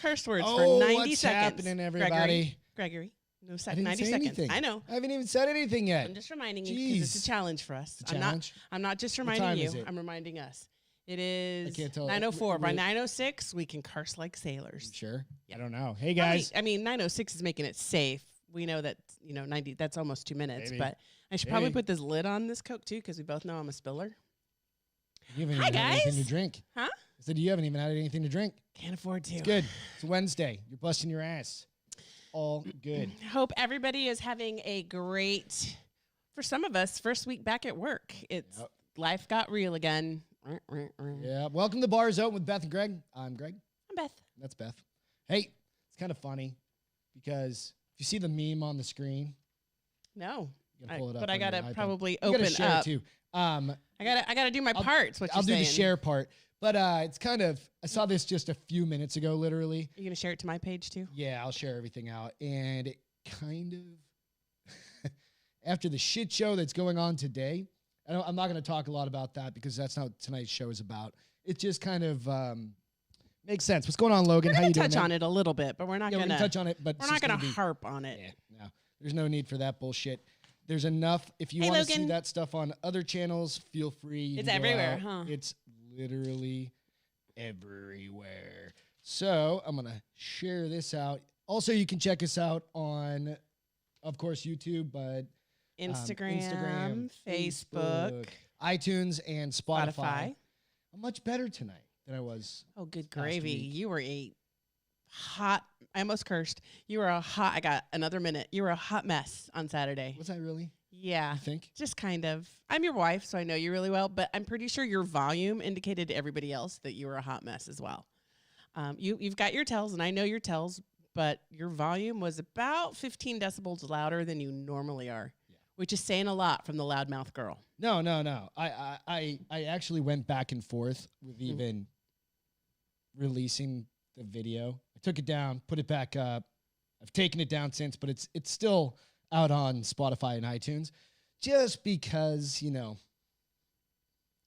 curse words for 90 what's seconds. happening, everybody? Gregory. No, I didn't 90 say seconds. anything. I know. I haven't even said anything yet. I'm just reminding you because it's a challenge for us. It's a challenge? I'm not just What reminding time you. is it? I'm reminding us. It is can't tell. 9:04. By 9:06, we can curse like sailors. Sure. I don't know. Hey, guys. I mean, 9:06 is making it safe. We know that, 90, that's almost 2 minutes. Maybe. But I should probably put this lid on this Coke, too, because we both know I'm a spiller. You haven't Hi, even had anything guys. to drink. Huh? I said you haven't even had anything to drink. Can't afford to. It's good. It's Wednesday. You're busting your ass. All good. Hope everybody is having a great, for some of us, first week back at work. It's life got real again. Yeah. Welcome to Bars Open with Beth and Greg. I'm Greg. I'm Beth. That's Beth. Hey, it's kind of funny because if you see the meme on the screen, No. you gotta pull it up. But I on your gotta iPad. probably You gotta open share up. it too. I gotta do my parts. What I'll you're do saying. the share part. But it's kind of, I saw this just a few minutes ago, literally. You gonna share it to my page too? Yeah, I'll share everything out. And it kind of, after the shit show that's going on today, I'm not going to talk a lot about that because that's not what tonight's show is about. It just kind of makes sense. What's going on, Logan? How you doing? Touch on it a little bit, but we're not we gonna can touch on it, but we're not gonna harp on it. Yeah, no, there's no need for that bullshit. There's enough. If you Hey, want to see Logan. that stuff on other channels, feel free. You It's can go everywhere, out. huh? It's literally everywhere. So I'm gonna share this out. Also, you can check us out on, of course, YouTube, but Instagram, Facebook, iTunes, and Spotify. Spotify. I'm much better tonight than I was. Oh, good past gravy! week. You were a hot. I almost cursed. You were a hot. I got another minute. You were a hot mess on Saturday. Was I really? Yeah. You think? Just kind of. I'm your wife, so I know you really well, but I'm pretty sure your volume indicated to everybody else that you were a hot mess as well. You've got your tells, and I know your tells, but your volume was about 15 decibels louder than you normally are, which is saying a lot from the loudmouth girl. No. I actually went back and forth with even releasing the video. I took it down, put it back up. I've taken it down since, but it's still out on Spotify and iTunes, just because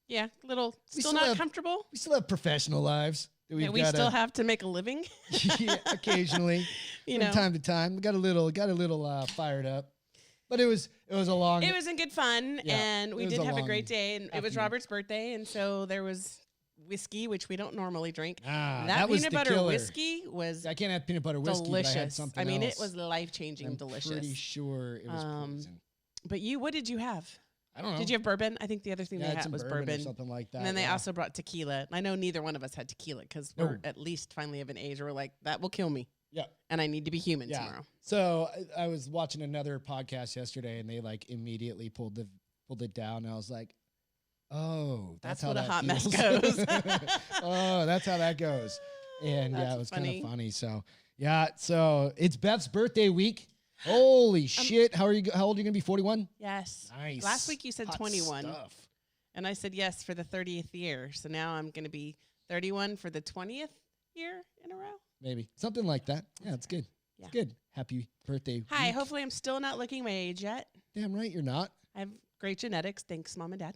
Yeah, little. We Still still not have- comfortable. we still have professional lives. That And we still have to make a living. yeah, occasionally, from time to time. Got a little fired up, but it was a long. It was in good fun, Yeah, and we it was did a have a long great day. And it was afternoon. Robert's birthday, and so there was whiskey, which we don't normally drink. that was peanut the butter killer. whiskey was I can't have peanut butter whiskey, delicious. but I had something I mean, else. it was life-changing, I'm delicious. pretty sure it was poison. But what did you have? I don't know. Did you have bourbon? I think the other thing Yeah, I they had had some was bourbon or bourbon. something like that, And then they yeah. also brought tequila. I know neither one of us had tequila because we're at least finally of an age where we're like, that will kill me. Yeah. And I need to be human Yeah. tomorrow. So I was watching another podcast yesterday, and they immediately pulled it down. And I was like, "Oh, that's how what a that hot mess feels." goes. Oh, that's how that goes. And yeah, That's it was kind funny. of funny. So yeah, so it's Beth's birthday week. Holy shit! How old are you gonna be? 41. Yes. Nice. Last week you said Hot 21. stuff. And I said yes for the 30th year. So now I'm going to be 31 for the 20th year in a row. Maybe something like that. Yeah, it's good. Yeah. It's good. Happy birthday. Hi. week. Hopefully I'm still not looking my age yet. Damn right you're not. I have great genetics. Thanks, Mom and Dad.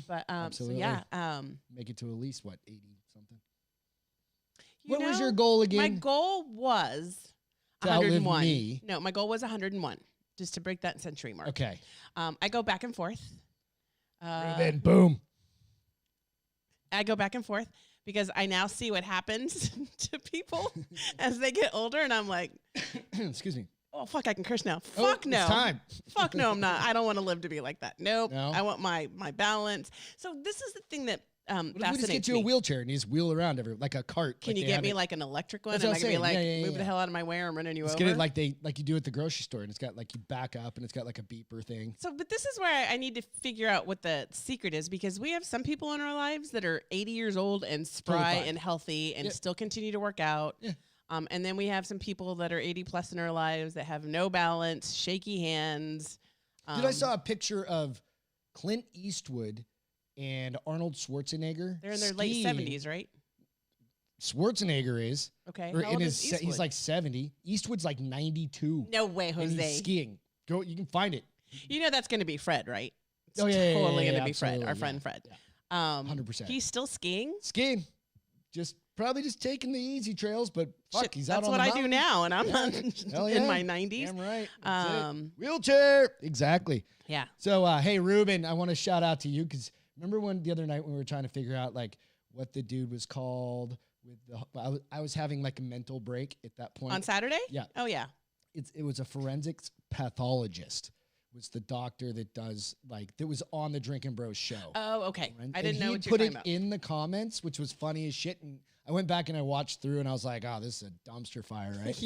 But Absolutely. so yeah. Make it to at least 80 something. You What was know, your goal again? My goal was To outlive 101. me. No, my goal was 101, just to break that century mark. Okay. I go back and forth. Then boom. I go back and forth because I now see what happens to people as they get older, and I'm like, Excuse me. oh fuck, I can curse now. Oh, Fuck no. It's time. Fuck no, I'm not. I don't want to live to be like that. Nope. No? I want my balance. So this is the thing that What if we just fascinates get you a me. wheelchair and you just wheel around like a cart? Can you get me like an electric one, That's and what I can I'm be like, saying. Yeah, move the yeah. hell out of my way, or I'm running you Let's over? get it like you do at the grocery store, and it's got like you back up, and it's got like a beeper thing. So, but this is where I need to figure out what the secret is, because we have some people in our lives that are 80 years old and spry fine. and healthy and Yep. still continue to work out. Yeah. And then we have some people that are 80 plus in our lives that have no balance, shaky hands. Dude, I saw a picture of Clint Eastwood and Arnold Schwarzenegger. They're in their late skiing. 70s, right? Schwarzenegger is. Okay. Or How in old his is Eastwood? he's like 70. Eastwood's like 92. No way, And Jose. he's skiing. Go, you can find it. You know that's going to be Fred, right? It's Oh, yeah, totally yeah, going to be Fred, absolutely, our friend yeah, Fred. yeah. 100%. He's still skiing. Skiing. Just probably just taking the easy trails, but fuck, Shit, he's out that's on what the I mountain. do now, and I'm not Hell in yeah. my 90s. Damn right. That's it. Um, Wheelchair. Exactly. yeah. So, hey, Ruben, I want to shout out to you because remember when the other night when we were trying to figure out like what the dude was called with I was having like a mental break at that point. On Saturday? Yeah. Oh, yeah. It was a forensics pathologist was the doctor that does like that was on the Drinkin' Bros show. Oh, okay. And I didn't know he what you put were it talking about. in the comments, which was funny as shit. And I went back and I watched through, and I was like, "Oh, this is a dumpster fire, right?"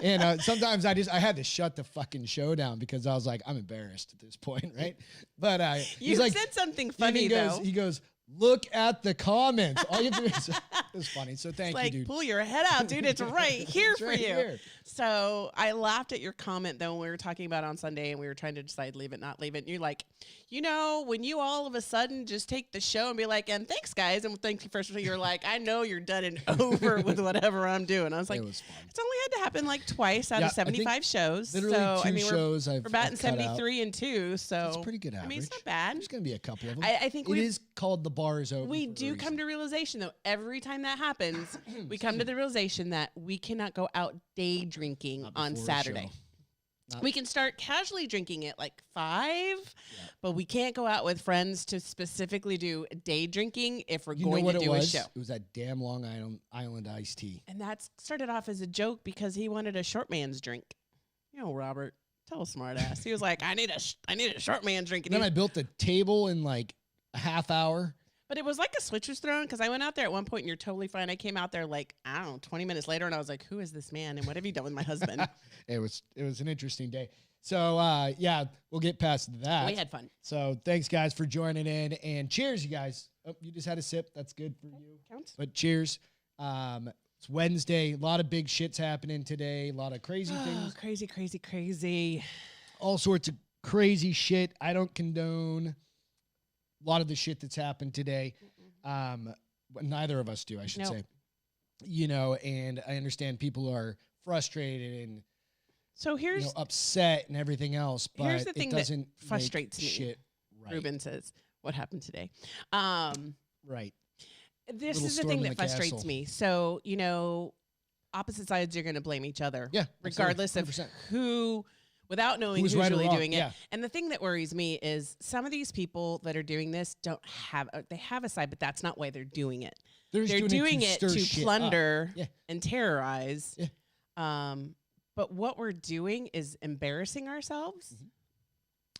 and sometimes I had to shut the fucking show down because I was like, "I'm embarrassed at this point, right?" But You he's like, said something and funny, though. he goes, "Look at the comments." All you have to do is, it was funny. So thank Like, you, dude. pull your head out, dude. It's right here It's for right you. here. So I laughed at your comment, though, when we were talking about on Sunday and we were trying to decide leave it, not leave it. And you're like, when you all of a sudden just take the show and be like, and thanks, guys. And thank you first. You're like, I know you're done and over with whatever I'm doing. I was like, It was fun. it's only had to happen like twice out Yeah, of 75 shows. Literally so, two I mean, shows we're batting I've cut out. 73 and 2. So That's a pretty good average. I mean, it's not bad. There's gonna be a couple of them. I think it we is called the bar is open. We for a do reason. come to realization, though, every time that happens, we come to the realization that we cannot go out day drinking Not on before a Saturday. show. Not- We can start casually drinking at like 5, but we can't go out with friends to specifically do day drinking if we're You know going what to it do was? a show. It was that damn Long Island iced tea. And that started off as a joke because he wanted a short man's drink. Robert, tell a smart ass. He was like, I need a short man's drink. And then I built the table in like a half hour. But it was like a switch was thrown because I went out there at one point and you're totally fine. I came out there like, I don't know, 20 minutes later and I was like, who is this man and what have you done with my husband? It was an interesting day. So yeah, we'll get past that. We had fun. So thanks guys for joining in and cheers, you guys. Oh, you just had a sip. That's good for you. Counts. But cheers. It's Wednesday. A lot of big shits happening today. A lot of crazy things. Crazy. All sorts of crazy shit. I don't condone a lot of the shit that's happened today. But neither of us do, I should Nope. say. And I understand people are frustrated and So here's upset and everything else, but here's the thing it that doesn't frustrates make me. shit right. Ruben says, what happened today? Right. This Little is the storm thing in that the frustrates castle. me. So, opposite sides are going to blame each other. Yeah. Regardless of 100%. who, without knowing Who's who's right or really wrong, doing it. yeah. And the thing that worries me is some of these people that are doing this they have a side, but that's not why they're doing it. They're just Doing it stir to shit up. plunder Yeah. and terrorize. Yeah. But what we're doing is embarrassing ourselves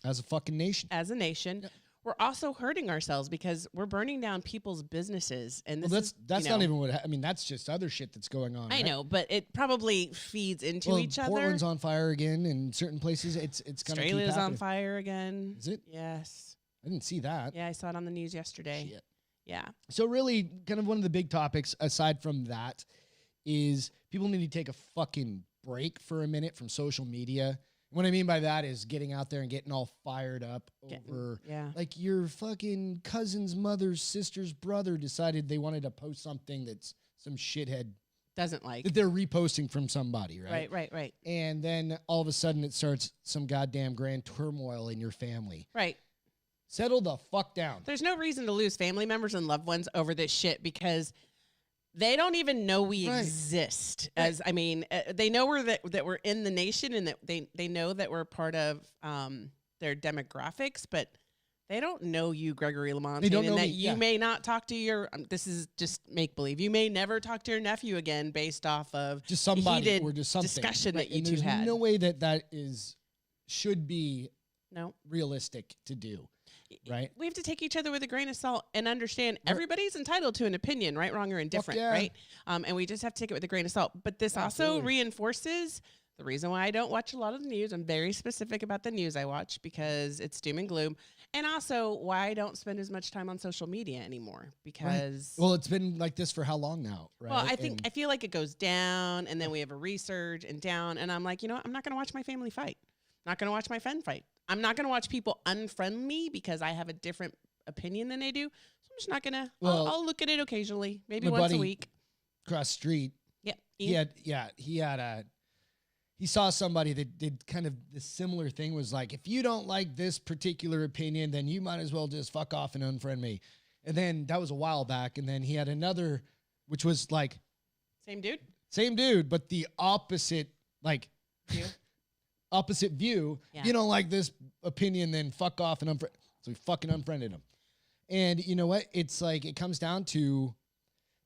As a fucking nation. as a nation. Yeah. We're also hurting ourselves because we're burning down people's businesses. And Well, this that's is, not even what I mean. That's just other shit that's going on. I right? know, but it probably feeds into Well, each other. Portland's on fire again, and certain places it's gonna keep Australia's on happening. fire again. Is it? Yes. I didn't see that. Yeah, I saw it on the news yesterday. Shit. Yeah. So really, kind of one of the big topics aside from that is people need to take a fucking break for a minute from social media. What I mean by that is getting out there and getting all fired up over Yeah. like your fucking cousin's mother's sister's brother decided they wanted to post something that's some shithead Doesn't like. that they're reposting from somebody, right? Right. And then all of a sudden it starts some goddamn grand turmoil in your family. Right. Settle the fuck down. There's no reason to lose family members and loved ones over this shit because they don't even know we Right. exist. Right. They know that we're in the nation and that they know that we're part of their demographics, but they don't know you, Gregory Lamontagne, They don't and know that me, you yeah. may not talk to your. This is just make believe. You may never talk to your nephew again based off of Just somebody heated or just something. discussion that you And two there's had. no way that should be No. realistic to do, right? We have to take each other with a grain of salt and understand everybody's entitled to an opinion, right, wrong, or indifferent, yeah. right? And we just have to take it with a grain of salt. But this also Absolutely. reinforces the reason why I don't watch a lot of the news. I'm very specific about the news I watch because it's doom and gloom. And also why I don't spend as much time on social media anymore because... Well, it's been like this for how long now, right? Well, And I feel like it goes down and then we have a resurge and down. And I'm like, I'm not going to watch my family fight. I'm not going to watch my friend fight. I'm not going to watch people unfriend me because I have a different opinion than they do. So I'm just not going to. Well, I'll look at it occasionally, maybe my once a buddy week. across the street, Yeah. he saw somebody that did kind of the similar thing, was like, if you don't like this particular opinion, then you might as well just fuck off and unfriend me. And then that was a while back. And then he had another, which was like Same dude, but the opposite, like view. opposite view. Yeah. You don't like this opinion, then fuck off and unfriend. So we fucking unfriended him. And you know what? It's like it comes down to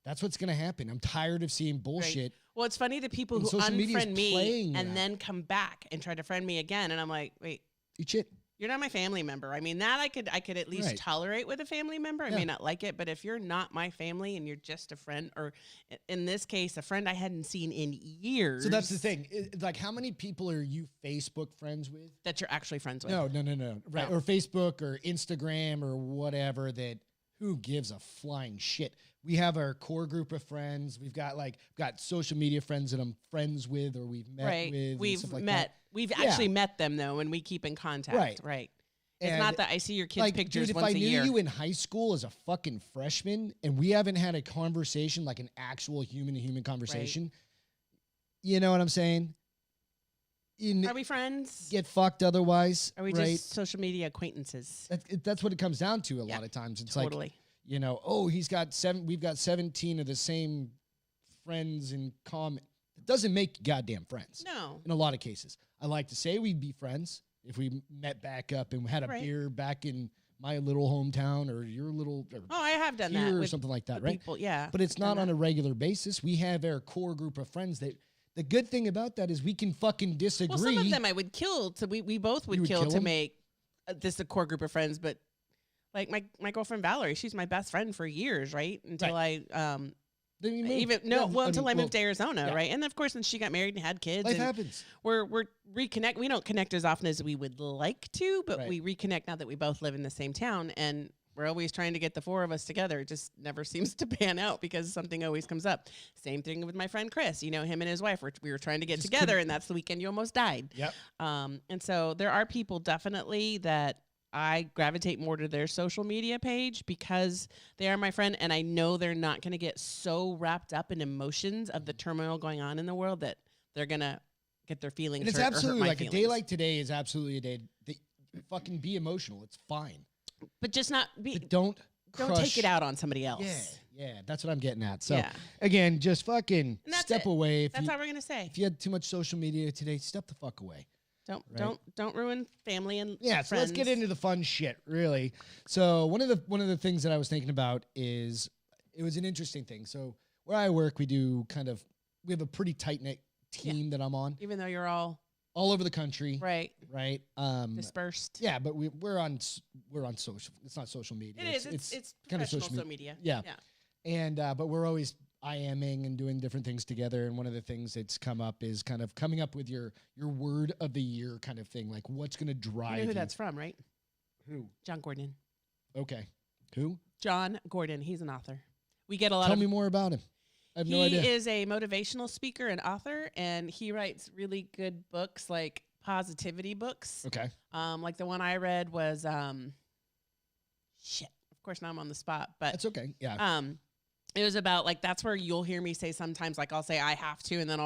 that's what's gonna happen. I'm tired of seeing bullshit. Right. Well, it's funny the people And who social media is unfriend me playing and that. then come back and try to friend me again, and I'm like, wait, Eat shit. you're not my family member. I mean, that I could at least Right. tolerate with a family member. I Yeah. may not like it, but if you're not my family and you're just a friend, or in this case, a friend I hadn't seen in years. So that's the thing. It's like, how many people are you Facebook friends with? that you're actually friends with. No. Right. No. Or Facebook or Instagram or whatever that who gives a flying shit? We have our core group of friends. We've got social media friends that I'm friends with or we've met Right. with. and We've stuff like met. that. We've Yeah. actually met them though, and we keep in contact. Right. Right. It's And, not that I see your kids' like, pictures dude, if once I a knew year. you in high school as a fucking freshman and we haven't had a conversation, like an actual human-to-human conversation, you know what I'm saying? Are we friends? Get fucked otherwise. Are we right? just social media acquaintances? That's what it comes down to a Yeah, lot of times. It's like, Totally. you know, oh, we've got 17 of the same friends in common. It doesn't make you goddamn friends. No. In a lot of cases. I like to say we'd be friends if we met back up and had a Right. beer back in my little hometown or your little or Oh, I have done here that or with something like that, the right? people. Yeah. But it's done not on that. a regular basis. We have our core group of friends that the good thing about that is we can fucking disagree. Well, some of them I would kill. So we both would would kill kill to them? make this a core group of friends. But like my girlfriend Valerie, she's my best friend for years, right? Until I Then you move. until I moved to Arizona, yeah. right? And of course, then she got married and had kids. Life and happens. we're reconnect. We don't connect as often as we would like to, but Right. we reconnect now that we both live in the same town, and we're always trying to get the four of us together. It just never seems to pan out because something always comes up. Same thing with my friend Chris. You know, him and his wife we were trying to get Just together, couldn't- and that's the weekend you almost died. Yep. And so there are people definitely that I gravitate more to their social media page because they are my friend, and I know they're not going to get so wrapped up in emotions of the turmoil going on in the world that they're going to get their feelings And it's hurt or hurt absolutely my like a day feelings. like today is absolutely a day that fucking be emotional. It's fine. But just not be. But don't Don't take it out on somebody else. Yeah, that's what I'm getting at. So Yeah. again, just fucking And that's step it. away. That's all we're gonna say. If you had too much social media today, step the fuck away. Right. Don't ruin family and Yeah, so let's get friends. into the fun shit, really. So one of the things that I was thinking about is it was an interesting thing. So where I work, we have a pretty tight knit team that I'm on, Even though you're all all over the country, right right? dispersed. Yeah, but we're on social. It's not social media. It is. It's kind of professional social social media. Yeah. And but we're always IMing and doing different things together. And one of the things that's come up is kind of coming up with your word of the year kind of thing. Like what's going to drive You know who that's from, right? Who? John Gordon. Okay. Who? John Gordon. He's an author. We get a lot Tell of. me more about him. I have no He idea. is a motivational speaker and author, and he writes really good books, like positivity books. Okay. Like the one I read was shit. Of course, now I'm on the spot, but That's okay. Yeah. it was about like that's where you'll hear me say sometimes like I'll say I have to, and then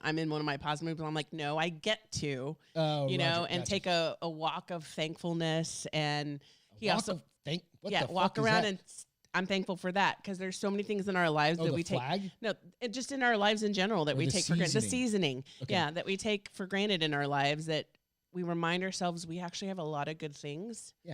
I'm in one of my positive moods, and I'm like, no, I get to, Oh, you know, Roger, and gotcha. take a walk of thankfulness, and he Walk also of what yeah the walk fuck is around that? and I'm thankful for that because there's so many things in our lives Oh, that the we take. flag? No, just in our lives in general that Or we the take for granted. The seasoning. seasoning, Okay. yeah, that we take for granted in our lives that we remind ourselves we actually have a lot of good things. Yeah.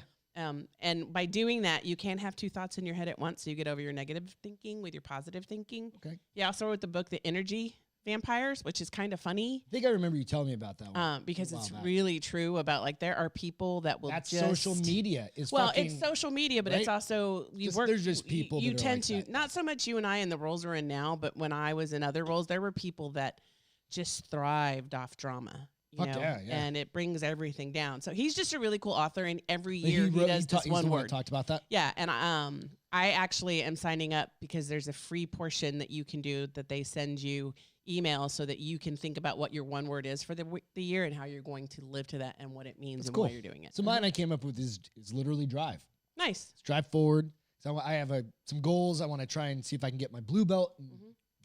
And by doing that, you can't have two thoughts in your head at once. So you get over your negative thinking with your positive thinking. Okay. Yeah. I also wrote the book, The Energy Vampires, which is kind of funny. I think I remember you telling me about that one. Because a while it's back. really true about like there are people that will That's just social media. Is well, fucking, it's social media, but it's right? also There's just people You that are tend like to that. not so much you and I in the roles we're in now, but when I was in other roles, there were people that just thrived off drama. You Fuck know, yeah, yeah. and it brings everything down. So he's just a really cool author, and every He year he, wrote- does ta- this he's one the one that word. talked about that. Yeah, and I actually am signing up because there's a free portion that you can do that they send you emails so that you can think about what your one word is for the year and how you're going to live to that and what it means That's and cool. why you're doing it. So mine I came up with is literally drive. Nice. It's drive forward. So I have some goals. I want to try and see if I can get my blue belt in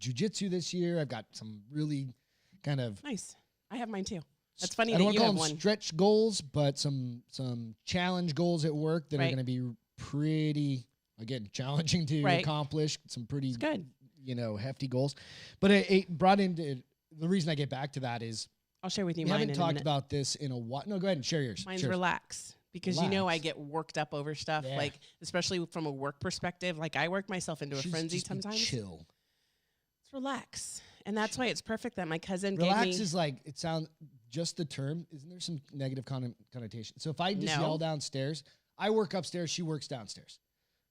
jiu-jitsu this year. I've got some really kind of Nice. I have mine too. That's funny I don't that want you to have call them one. stretch goals, but some challenge goals at work that are Right. going to be pretty. again, challenging to Right. accomplish some pretty, It's good. hefty goals. But it brought into the reason I get back to that is I'll share with you we mine haven't in a talked minute. about this in a while. No, go ahead and share yours. Mine's Share yours. relax. Because you know I Relax. get worked up over stuff, Yeah. like especially from a work perspective. Like I work myself into a Should frenzy just be sometimes. chill. It's relax, and that's why it's perfect that my cousin Relax gave me. is like, it sounds, just the term, isn't there some negative connotation? So if I just No. yell downstairs, I work upstairs, she works downstairs,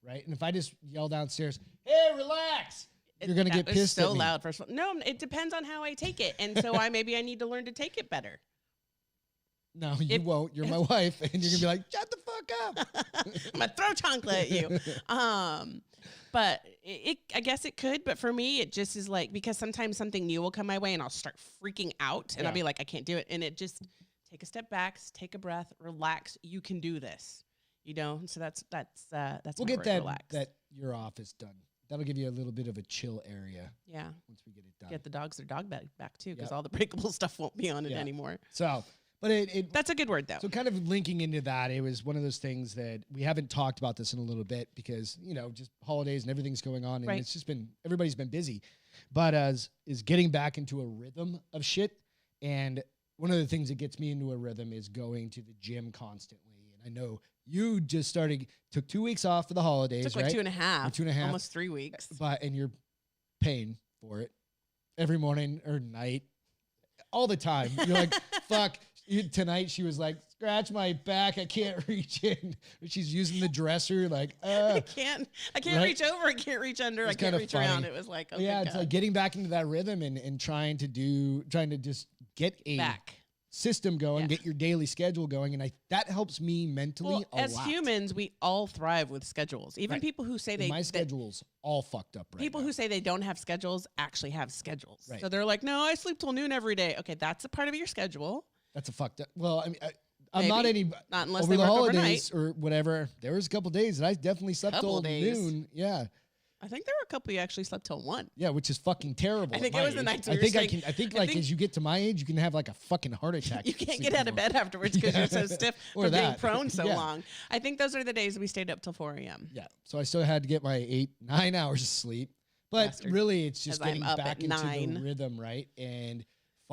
right? And if I just yell downstairs, hey, relax, you're going to get That was pissed so at me. loud. First of all, no, it depends on how I take it, and so maybe I need to learn to take it better. No, you won't. You're my wife, and you're going to be like, shut the fuck up. I'm gonna throw chocolate at you. But I guess it could. But for me, it just is like, because sometimes something new will come my way and I'll start freaking out and I'll be like, I can't do it. And it just take a step back, take a breath, relax. You can do this, So that's We'll my get word, that relax. your office done. That'll give you a little bit of a chill area. Yeah. Once we get it done. Get the dogs their dog back too, because Yep. all the breakable stuff won't be on it Yeah. anymore. So, but it That's a good word though. so kind of linking into that, it was one of those things that we haven't talked about this in a little bit because, just holidays and everything's going on and Right. it's just everybody's been busy. But is getting back into a rhythm of shit. And one of the things that gets me into a rhythm is going to the gym constantly. And I know you just took 2 weeks off for the holidays, Took like right? 2.5, Or 2.5. almost 3 weeks. And you're paying for it every morning or night, all the time. You're like, fuck. Tonight she was like, scratch my back. I can't reach in. She's using the dresser like, I can't right? reach over. I can't reach under. It's I can't kinda reach around. funny. It was like, oh yeah, my it's God. like getting back into that rhythm and trying to just get a Back. system going, Yeah. get your daily schedule going. And that helps me mentally Well, a as lot. humans, we all thrive with schedules. Even Right. people who say And they my schedule's all fucked up right people now. who say they don't have schedules actually have schedules. Right. So they're like, no, I sleep till noon every day. Okay, that's a part of your schedule. That's a fucked up. Well, I mean, I'm not Maybe. any Not unless over they the work holidays overnight. or whatever. There was a couple days that I definitely slept Couple till days. noon. Yeah. I think there were a couple you actually slept till 1. Yeah, which is fucking terrible. I at think it my was the age. nights I we were think I staying- can. I think I like think- as you get to my age, you can have like a fucking heart attack. You can't sleeping get out of more. bed afterwards because you're so stiff Or for being that. prone so Yeah. long. I think those are the days we stayed up till 4 a.m. Yeah, so I still had to get my 8-9 hours of sleep, but Bastard. really it's just As I'm getting up back at into 9. the rhythm, right? And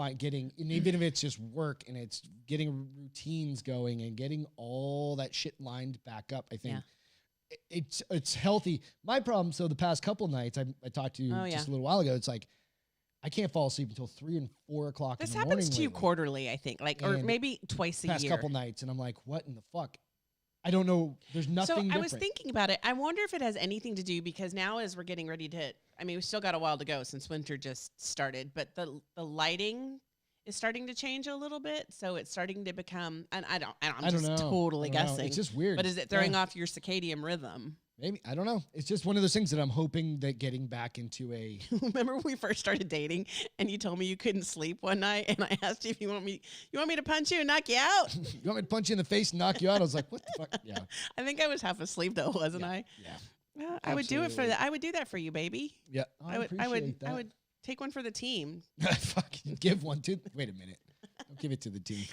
and even if it's just work and it's getting routines going and getting all that shit lined back up, I think. Yeah. It's healthy. My problem, so the past couple nights, I talked to you Oh, just yeah. a little while ago. It's like I can't fall asleep until 3 and 4 o'clock This in the morning. happens to you lately, quarterly, I think, or And maybe twice a past year. couple nights, and I'm like, what in the fuck? I don't know. There's nothing. So I different. was thinking about it. I wonder if it has anything to do because now as we're getting ready to, we still got a while to go since winter just started, but the lighting is starting to change a little bit. So it's starting to become, and I'm I just don't know. totally I don't know. guessing. It's just weird. But is it throwing off your circadian rhythm? Maybe, I don't know. It's just one of those things that I'm hoping that getting back into a. Remember when we first started dating and you told me you couldn't sleep one night and I asked you if you want me to punch you and knock you out? You want me to punch you in the face and knock you out? I was like, what the fuck? Yeah. I think I was half asleep though, wasn't I? Yeah. Well, I would do it for Absolutely. that. I would do that for you, baby. Yeah. I would that. I would take one for the team. fucking give one to. Wait a minute. Don't give it to the team.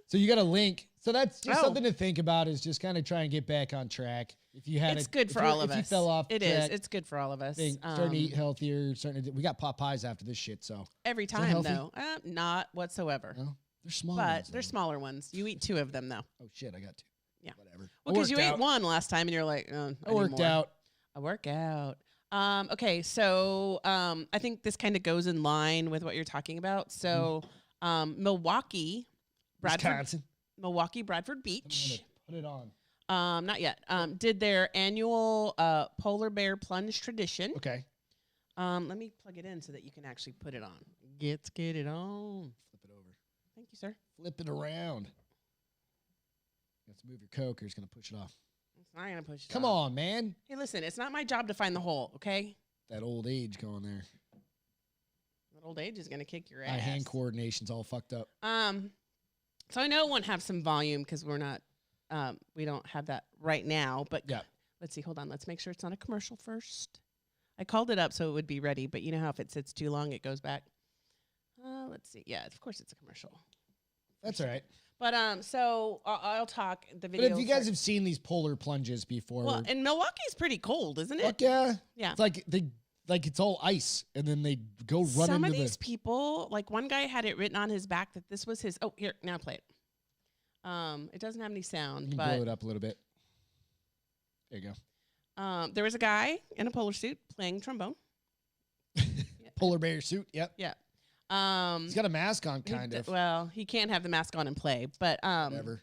So you got a link. So that's just Oh. something to think about. Is just kind of try and get back on track. If you had, It's good for all of us. If you fell off, It is. It's good for all of us. starting to eat healthier. We got pot pies after this shit. So Every that time healthy? though, not whatsoever. no, they're small. But ones, they're though. smaller ones. You eat 2 of them though. Oh shit, I got 2. Yeah. Whatever. Well, because you ate out. 1 last time and you're like, I worked out. I work out. Okay, so I think this kind of goes in line with what you're talking about. So Milwaukee, Wisconsin. Bradford I'm Beach. gonna put it on. Not yet. Did their annual polar bear plunge tradition. Okay. Let me plug it in so that you can actually put it on. Get it on. Flip it over. Thank you, sir. Flip it around. Let's move your Coke or it's going to push it off. It's not gonna push. It Come off. on, man. Hey, listen. It's not my job to find the hole. Okay. That old age going there. That old age is gonna kick your My ass. hand coordination's all fucked up. So I know it won't have some volume because we're not. We don't have that right now. But Yeah. let's see. Hold on. Let's make sure it's not a commercial first. I called it up so it would be ready. But you know how if it sits too long, it goes back. Let's see. Yeah, of course it's a commercial. That's all right. But so I'll talk the But video. if you guys have seen these polar plunges before, well, and Milwaukee's pretty cold, isn't it? fuck yeah, Yeah. it's like it's all ice, and then they go run Some into of these people, like one guy had it written on his back that this was his. Oh, here, now play it. It doesn't have any sound, You can but blow it up a little bit. There you go. there was a guy in a polar suit playing trombone. Polar bear suit. Yep. Yeah. He's got a mask on, kind of. Well, he can't have the mask on and play, but Whatever.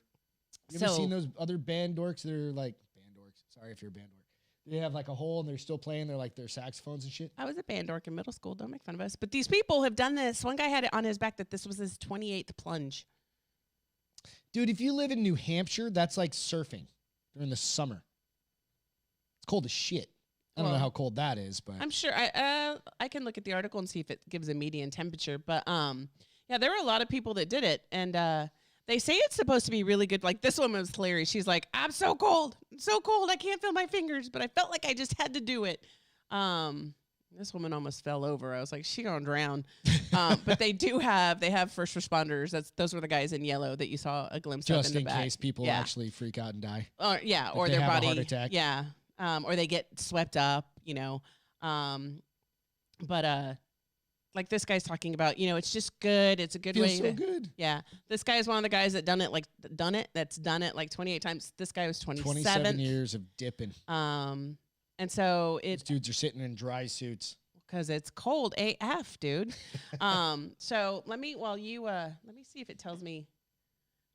You ever seen those other band dorks that are like band dorks? Sorry if you're a band dork. They have like a hole and they're still playing. They're like their saxophones and shit. I was a band dork in middle school. Don't make fun of us. But these people have done this. One guy had it on his back that this was his 28th plunge. Dude, if you live in New Hampshire, that's like surfing during the summer. It's cold as shit. I don't know how cold that is, but I'm sure I can look at the article and see if it gives a median temperature. But yeah, there were a lot of people that did it, and they say it's supposed to be really good. Like this woman was hilarious. She's like, "I'm so cold, I can't feel my fingers, but I felt like I just had to do it." This woman almost fell over. I was like, "She gonna drown." But they have first responders. Those were the guys in yellow that you saw a glimpse of in the back. Just in case people actually freak out and die. Or yeah, If or they their have a body, heart attack. yeah, or they get swept up, But like this guy's talking about, it's just good. It's a good Feels way. so good. Yeah, this guy is one of the guys that done it like 28 times. This guy was 27 years of dipping. And so These dudes are sitting in dry suits. because it's cold AF, dude. So let me see if it tells me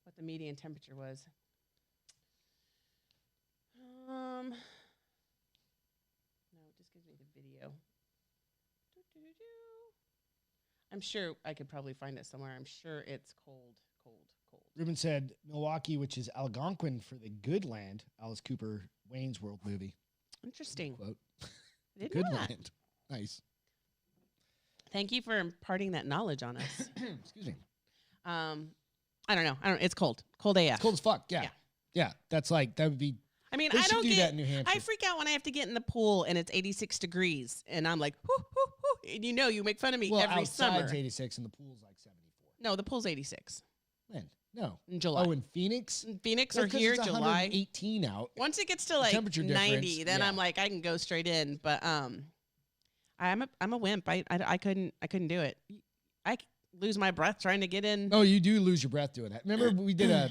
what the median temperature was. No, it just gives me the video. I'm sure I could probably find it somewhere. I'm sure it's cold. Ruben said Milwaukee, which is Algonquin for the good land. Alice Cooper, Wayne's World movie. Interesting. Quote. I didn't Good know that. land. Nice. Thank you for imparting that knowledge on us. Excuse me. I don't know. It's cold. Cold AF. It's cold as fuck. Yeah. Yeah. Yeah. That's like, that would be. I mean, They I should don't do get. that in New Hampshire. I freak out when I have to get in the pool and it's 86 degrees and I'm like, whoo, whoo, whoo. And you make fun of me Well, every outside's summer. 86 and the pool's like 74. No, the pool's 86 When? No. in July. Oh, in Phoenix? In Phoenix That's or 'cause here, it's July. 118 out. Once it gets to like temperature 90, difference, then yeah. I'm like, I can go straight in. But I'm a wimp. I couldn't do it. I lose my breath trying to get in. No, you do lose your breath doing that. Remember we did a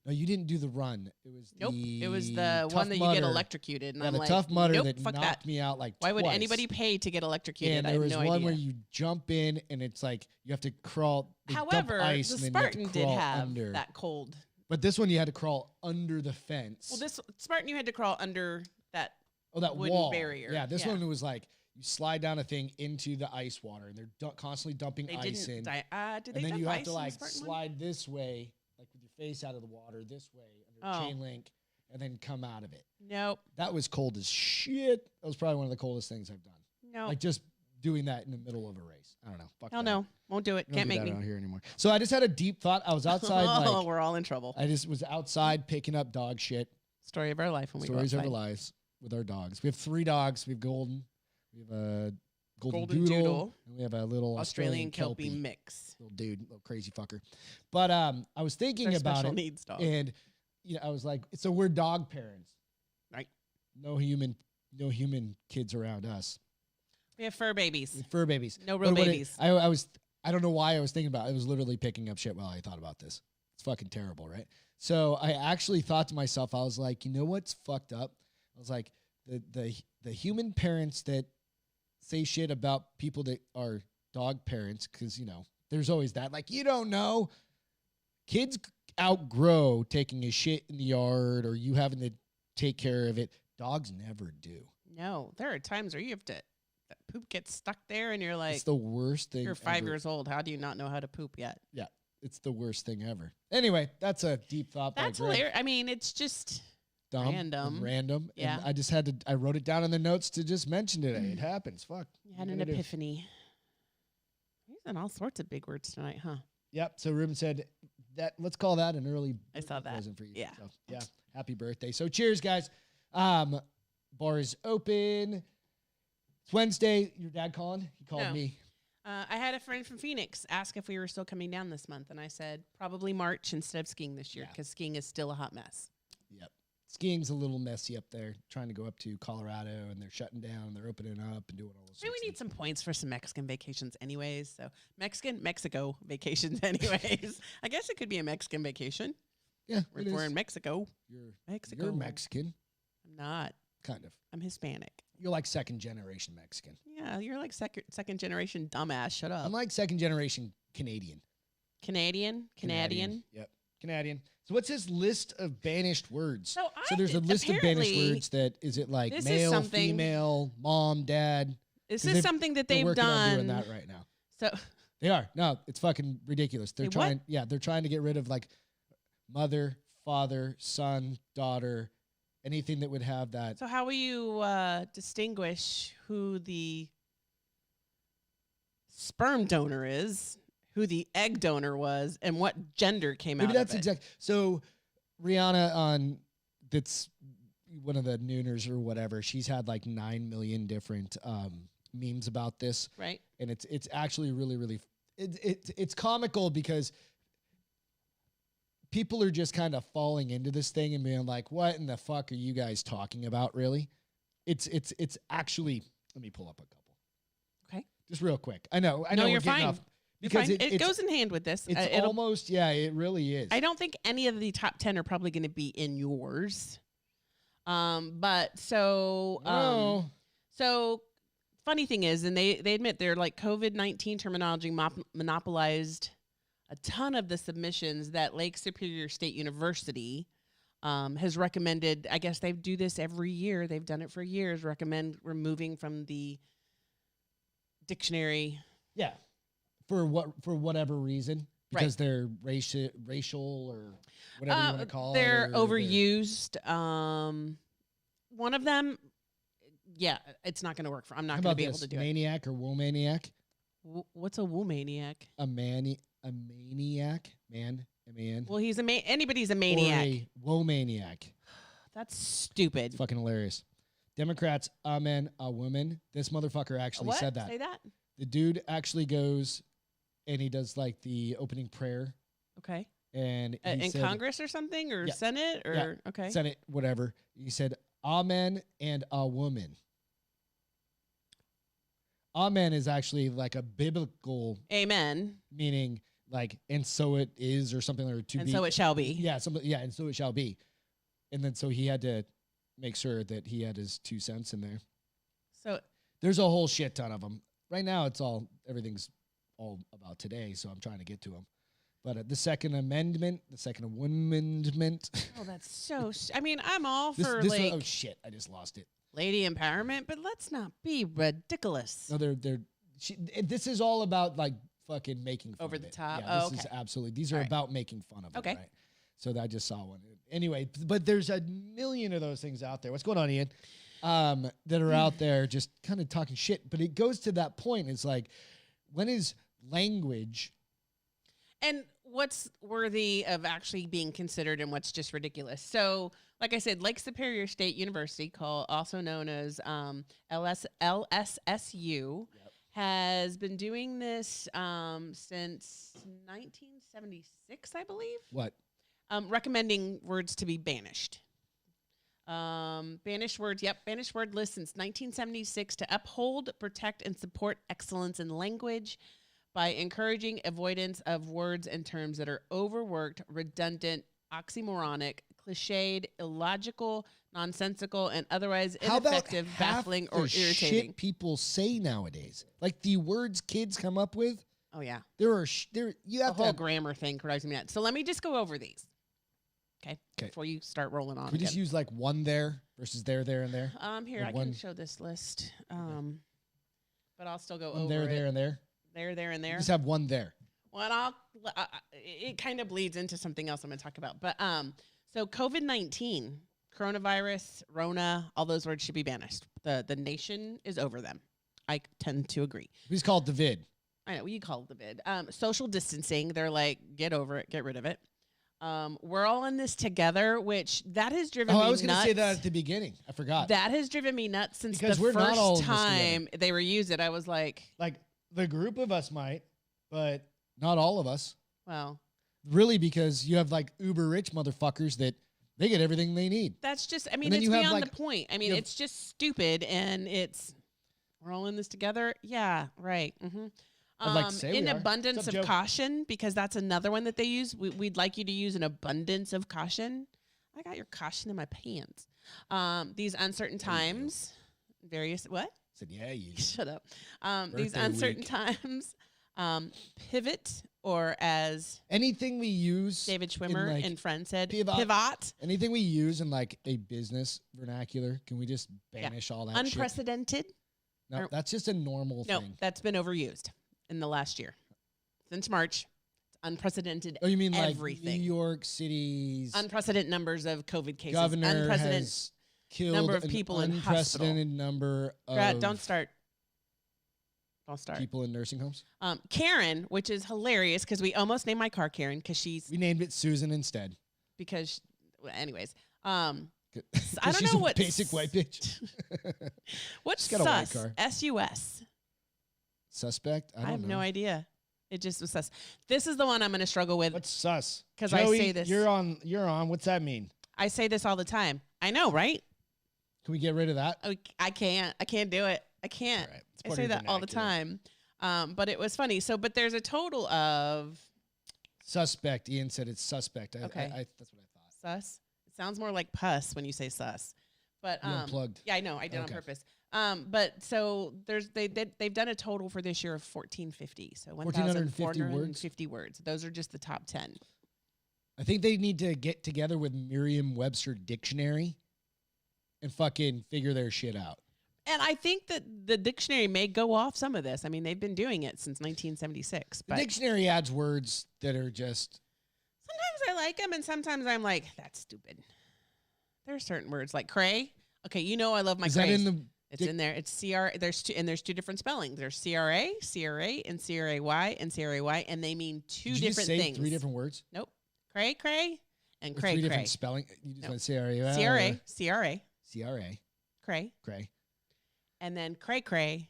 no, you didn't do the run. It was Nope. the It was the Tough one that you get Mudder. electrocuted. And Yeah, I'm the like, Tough Mudder nope, that fuck knocked that. me out like Why would twice. anybody pay to get electrocuted? And I there have was no one idea. where you jump in and it's like you have to crawl. They dump However, ice the and then you have to Spartan did crawl have under. that cold. But this one you had to crawl under the fence. Well, this Spartan you had to crawl under that. that wooden wall barrier. Yeah, this Yeah. one was like you slide down a thing into the ice water, and they're constantly dumping They ice didn't. in. Did And they then dump you have ice to in the like Spartan one? slide this way, like with your face out of the water, this way under Oh. chain link, and then come out of it. Nope. That was cold as shit. That was probably one of the coldest things I've done. No. Like just doing that in the middle of a race. I don't know. Fuck Hell that. no. Won't do it. We don't Can't do make that me. around here anymore. So I just had a deep thought. I was outside. Oh, like we're all in trouble. I just was outside picking up dog shit. Story of our life when we Stories go of our outside. lives with our dogs. We have 3 dogs. We have Golden. We have a Golden Golden Doodle, Doodle. and we have a little Australian Kelpie mix. little dude, little crazy fucker. But I was thinking They're about special it, needs dog. and I was like, so we're dog parents, Right. No human kids around us. We have fur babies. Fur babies. No real But what babies. I don't know why I was thinking about it. I was literally picking up shit while I thought about this. It's fucking terrible, right? So I actually thought to myself, I was like, you know what's fucked up? I was like, the human parents that say shit about people that are dog parents, because there's always that. Like, you don't know. Kids outgrow taking a shit in the yard or you having to take care of it. Dogs never do. No, there are times where you have to. That poop gets stuck there, and you're like, It's the worst thing. you're 5 ever. years old. How do you not know how to poop yet? Yeah, it's the worst thing ever. Anyway, that's a deep thought. That's by Greg. hilarious. I mean, it's just Dumb, Random. Random. Yeah. And I just had to. I wrote it down in the notes to just mention today. It happens. Fuck. you had What an are you gonna do? epiphany. He's using all sorts of big words tonight, huh? Yep. So Ruben said that. Let's call that an early I saw that. present for you. Yeah. So, yeah. Happy birthday. So cheers, guys. Bar is open. It's Wednesday. Your dad calling? He called No. me. I had a friend from Phoenix ask if we were still coming down this month, and I said probably March instead of skiing this year because skiing is still a hot mess. Yep. Skiing's a little messy up there, trying to go up to Colorado, and they're shutting down, they're opening up and doing all those Maybe we need some points for some Mexican vacations anyways. So Mexico vacations anyways. I guess it could be a Mexican vacation. Yeah, If we're in Mexico. You're Mexican. I'm not. Kind of. I'm Hispanic. You're like second generation Mexican. Yeah, you're like second generation dumbass. Shut up. I'm like second generation Canadian. Canadian. Yep. Canadian. So what's this list of banished words? So there's a list of banished words that is it like male, female, mom, dad? Is this something that they've working done? on doing that right now. So they are. No, it's fucking ridiculous. They're trying. Yeah, they're trying to get rid of like mother, father, son, daughter, anything that would have that. So how will you distinguish who the sperm donor is, who the egg donor was, and what gender came out of it? Maybe that's exact. So Rihanna that's one of the Nooners or whatever. She's had like 9 million different memes about this, right? And it's actually really it's comical because people are just kind of falling into this thing and being like, "What in the fuck are you guys talking about?" Really, it's actually. Let me pull up a couple. Okay, just real quick. I know. No, we're you're getting fine. off because it goes in hand with this. It's almost it really is. I don't think any of the top 10 are probably going to be in yours. But so funny thing is, and they admit they're like COVID-19 terminology monopolized a ton of the submissions that Lake Superior State University has recommended. I guess they do this every year. They've done it for years. Recommend removing from the dictionary. Yeah, for whatever reason, because they're racial or whatever you want to call they're it. They're overused. One of them, it's not going to work for. I'm not going to be able to do maniac or womaniac. What's a womaniac? A maniac, man, M-A-N. Well, he's anybody's a maniac. Or a womaniac. That's stupid. It's fucking hilarious. Democrats, a man, a woman. This motherfucker actually said that. Say that. The dude actually goes and he does like the opening prayer. Okay. And in Congress or something or Senate or okay. Senate, whatever. He said, "Amen" and "a woman." Amen is actually like a biblical amen, meaning like, and so it is, or something, or to and be. So it shall be. Yeah, and so it shall be. And then so he had to make sure that he had his 2 cents in there. So there's a whole shit ton of them. Right now, everything's all about today, so I'm trying to get to them. But the Second Amendment. Oh, that's so. I mean, I'm all for oh shit! I just lost it. Lady empowerment, but let's not be ridiculous. No, this is all about like fucking making fun over of the it. top. Yeah, this is absolutely. These are about making fun of it. Okay. Right? So I just saw one. Anyway, but there's a million of those things out there. What's going on, Ian? That are out there just kind of talking shit. But it goes to that point. It's like, when is language? And what's worthy of actually being considered and what's just ridiculous? So, like I said, Lake Superior State University, also known as LSSU, has been doing this since 1976, I believe. What? Recommending words to be banished. Banished words. Yep. Banished word list since 1976 to uphold, protect, and support excellence in language by encouraging avoidance of words and terms that are overworked, redundant, oxymoronic, cliched, illogical, nonsensical, and otherwise ineffective, baffling, or irritating. Shit people say nowadays, like the words kids come up with. Oh yeah, you have the whole grammar thing drives me nuts. So let me just go over these. Okay. Before you start rolling on. Can we just use like one there versus there, and there? Here I can show this list. But I'll still go over there, and there. There, and there. Just have one there. Well, it kind of bleeds into something else I'm going to talk about. But so COVID-19, coronavirus, Rona, all those words should be banished. The nation is over them. I tend to agree. We just call it the vid. I know, you call it the vid. Social distancing, they're like, get over it, get rid of it. We're all in this together, which that has driven me nuts. I was going to say that at the beginning. I forgot. That has driven me nuts since because the we're not all first time they were used it. I was like, The group of us might, but not all of us. Well, Really, because you have like uber rich motherfuckers that they get everything they need. that's just, I mean, And then it's you have, beyond like- the point. I mean, you have- it's just stupid and we're all in this together. Yeah, right. I'd like to say in we are. abundance What's up, of Joe? caution, because that's another one that they use. We'd like you to use an abundance of caution. I got your caution in my pants. These uncertain times, various, what? I said, yeah, you. Shut up. These Birthday uncertain week. times, pivot, or as Anything we use, David Schwimmer like, and friend said, pivot. pivot. anything we use in like a business vernacular, can we just banish all that shit? Unprecedented. No, or- that's just a normal No, thing. that's been overused in the last year. Since March, it's unprecedented. Oh, you mean like everything. New York City's Unprecedented numbers of COVID cases. governor Unprecedented. has killed number of an people in unprecedented number Brad, of don't start. Don't start. people in nursing homes. Karen, which is hilarious because we almost named my car Karen because We named it Susan instead. well, anyways. 'Cause I don't she's know a what basic white bitch. What's She's got a white sus? car. S-U-S. Suspect? I I don't have know. no idea. It just was sus. This is the one I'm going to struggle with What's sus? because I Joey, say this. You're on. What's that mean? I say this all the time. I know, right? Can we get rid of that? I can't. I can't do it. I can't. All right. It's I part say of your that all the vernacular. time. But it was funny. But there's a total of Suspect. Ian said it's suspect. Okay. That's what I thought. sus. It sounds more like pus when you say sus. But You unplugged. yeah, I know. I did Okay. on purpose. But so they've done a total for this year of 1450. So 1,450 words. Those are just the top 10. I think they need to get together with Merriam-Webster Dictionary and fucking figure their shit out. And I think that the dictionary may go off some of this. I mean, they've been doing it since 1976. The But dictionary adds words that are just sometimes I like them, and sometimes I'm like, that's stupid. There are certain words like cray. Okay, you know I love my is that crays. in the It's in there. It's CR. There's two different spellings. There's CRA, CRA, and CRAY, and CRAY, and they mean two did you different say things. 3 different words? Nope. Cray, cray, and Or cray, 3 cray. different spelling. You just No. went CRA. CRA, CRA, CRA. cray, Cray. and then cray, cray,